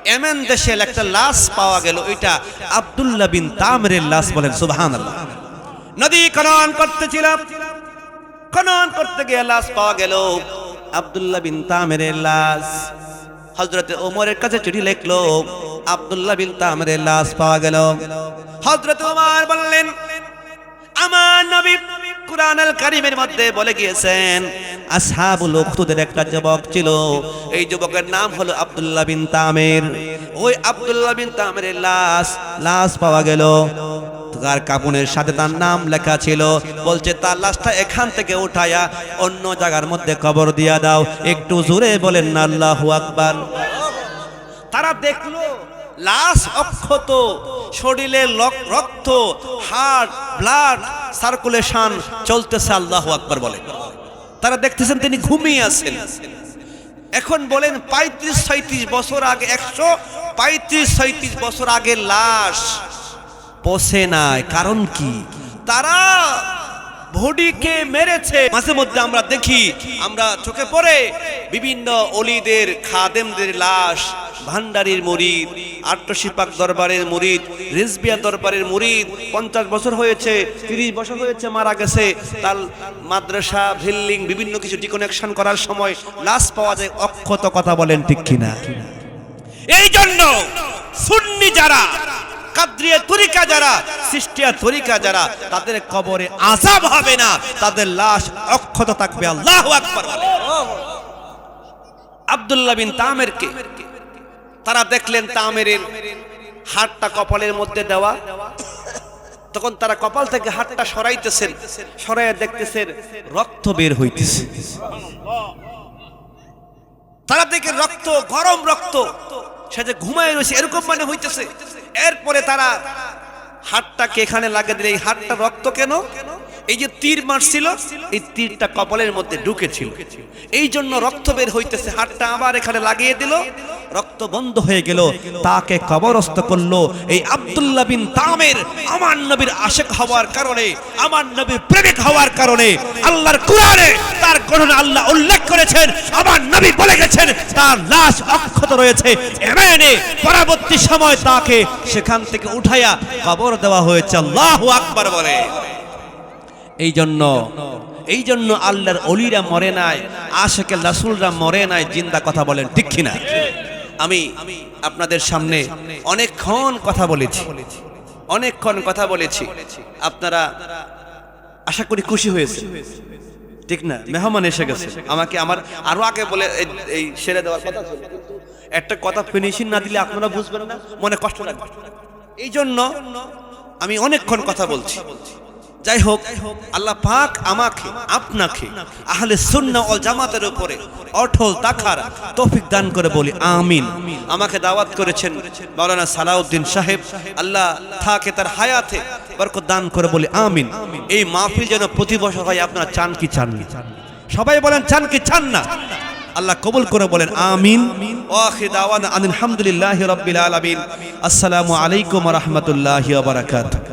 ইয়েমেন দেশে একটা লাশ পাওয়া গেল। এটা আব্দুল্লাহ বিন তামিরের লাশ। বলেন সুবহানাল্লাহ। নদী খনন করতেছিলাম, খনন করতে গিয়ে লাশ পাওয়া গেল, আব্দুল্লাহ বিন তামিরের লাশ। হযরতে ওমরের কাছে চিঠি লিখলো, আব্দুল্লাহ বিন তামিরের লাশ পাওয়া গেল। হযরতে ওমর বললেন, আমার নবী কুরআনুল কারীমের মধ্যে বলে গিয়েছেন, আসহাবুল উখদুদের একটা যুবক ছিল, এই যুবকের নাম হলো আব্দুল্লাহ বিন তামির। ওই আব্দুল্লাহ বিন তামিরের লাশ পাওয়া গেল। তার কাফনের সাথে তার নাম লেখা ছিল। বলছে তার লাশটা এখান থেকে উঠায়া অন্য জায়গার মধ্যে কবর দিয়া দাও। একটু জোরে বলেন না আল্লাহু আকবার। তারা দেখলো লাশ অক্ষত, শরীরে রক্ত, হার্ট, ব্লাড সার্কুলেশন চলতেছে। আল্লাহু আকবার বলে। তারা দেখতেছেন তিনি ঘুমিয়ে আছেন। এখন বলেন 35-36 বছর আগে, 135-36 বছর আগে লাশ পচে নাই। কারণ কি? তারা বডিকে মেরেছে। মাঝে মধ্যে আমরা দেখি, আমরা চোখে পড়ে বিভিন্ন অলিদের খাদেমদের লাশ, ভান্ডারির মুরিদ, আট্টশী পাক দরবারের মুরিদ, রিজবিয়া দরবারের মুরিদ 50 বছর হয়েছে, 30 বছর হয়েছে মারা গেছে। তার মাদ্রাসা, বিল্ডিং, বিভিন্ন কিছু ডিকনেকশন করার সময় লাশ পাওয়া যায় অক্ষত। কথা বলেন ঠিক কিনা? এই জন্য সুন্নি যারা, কাদরিয়া তরিকা যারা, সিস্টিয়া তরিকা যারা, তাদের কবরে আযাব হবে না, তাদের লাশ অক্ষত থাকবে। আল্লাহু আকবার। আব্দুল্লাহ বিন তামিরকে তারা দেখলেন, তামিরের হাতটা কপালের মধ্যে দেওয়া, তখন তারা কপাল থেকে হাতটা সরাইতেছেন, সরাইয়া দেখতেছেন রক্ত বের হইতেছে। তারা দেখে রক্ত, গরম রক্ত, সে যে ঘুমায় রয়েছে এরকম মানে হইতেছে। এরপরে তারা হাতটাকে এখানে লাগিয়ে দিলে, এই হাতটা রক্ত কেন? এই যে তীর মারছিল, এই তীরটা কপালের মধ্যে ঢুকেছিল, এই জন্য রক্ত বের হইতেছে। হাতটা আবার এখানে লাগিয়ে দিল, রক্ত বন্ধ হয়ে গেল। তাকে কবরস্থ করলো। এই আব্দুল্লাহ বিন তামের আমার নবীর আশিক হওয়ার কারণে, আমার নবীর প্রেমিক হওয়ার কারণে আল্লাহর কুরআনে তার ঘটনা আল্লাহ উল্লেখ করেছেন। আমার নবী বলে গেছেন তার লাশ অক্ষত রয়েছে। এমনি পরবর্তী সময় তাকে সেখান থেকে উঠাইয়া কবর দেওয়া হয়েছে। আল্লাহু আকবার বলে। এই জন্য আল্লাহর ওলিরা মরে নাই, আশিকে রাসূলরা মরে নাই, জিন্দা। কথা বলেন ঠিক কিনা? আমি আপনাদের সামনে অনেকক্ষণ কথা বলেছি, আপনারা আশা করি খুশি হয়েছে, ঠিক না? মেহমান এসে গেছে, আমাকে আমার আরো আগে বলে এই সেরে দেওয়ার কথা ছিল, একটা কথা ফিনিশিং না দিলে আপনারা বুঝবেন না, মনে কষ্ট লাগবে। এই জন্য আমি অনেকক্ষণ কথা বলছি। যাই হোক, আল্লাহ পাক আমাকে আপনাকে আহলে সুন্নাহ ওয়াল জামাতের উপরে অটল থাকার তৌফিক দান করে বলি আমিন। আমাকে দাওয়াত করেছেন মাওলানা সালাউদ্দিন সাহেব, আল্লাহ থাকে তার হায়াতে বরকত দান করে বলি আমিন। এই মাহফিল যেন প্রতি বছর হয়। আপনারা চান কি চান না? সবাই বলেন চান কি চান না? আল্লাহ কবুল করে বলেন আমিন। ওয়া আখিরু দাওয়ানা আলহামদুলিল্লাহি রাব্বিল আলামিন। আসসালামু আলাইকুম ওয়া রাহমাতুল্লাহি ওয়া বারাকাতুহু।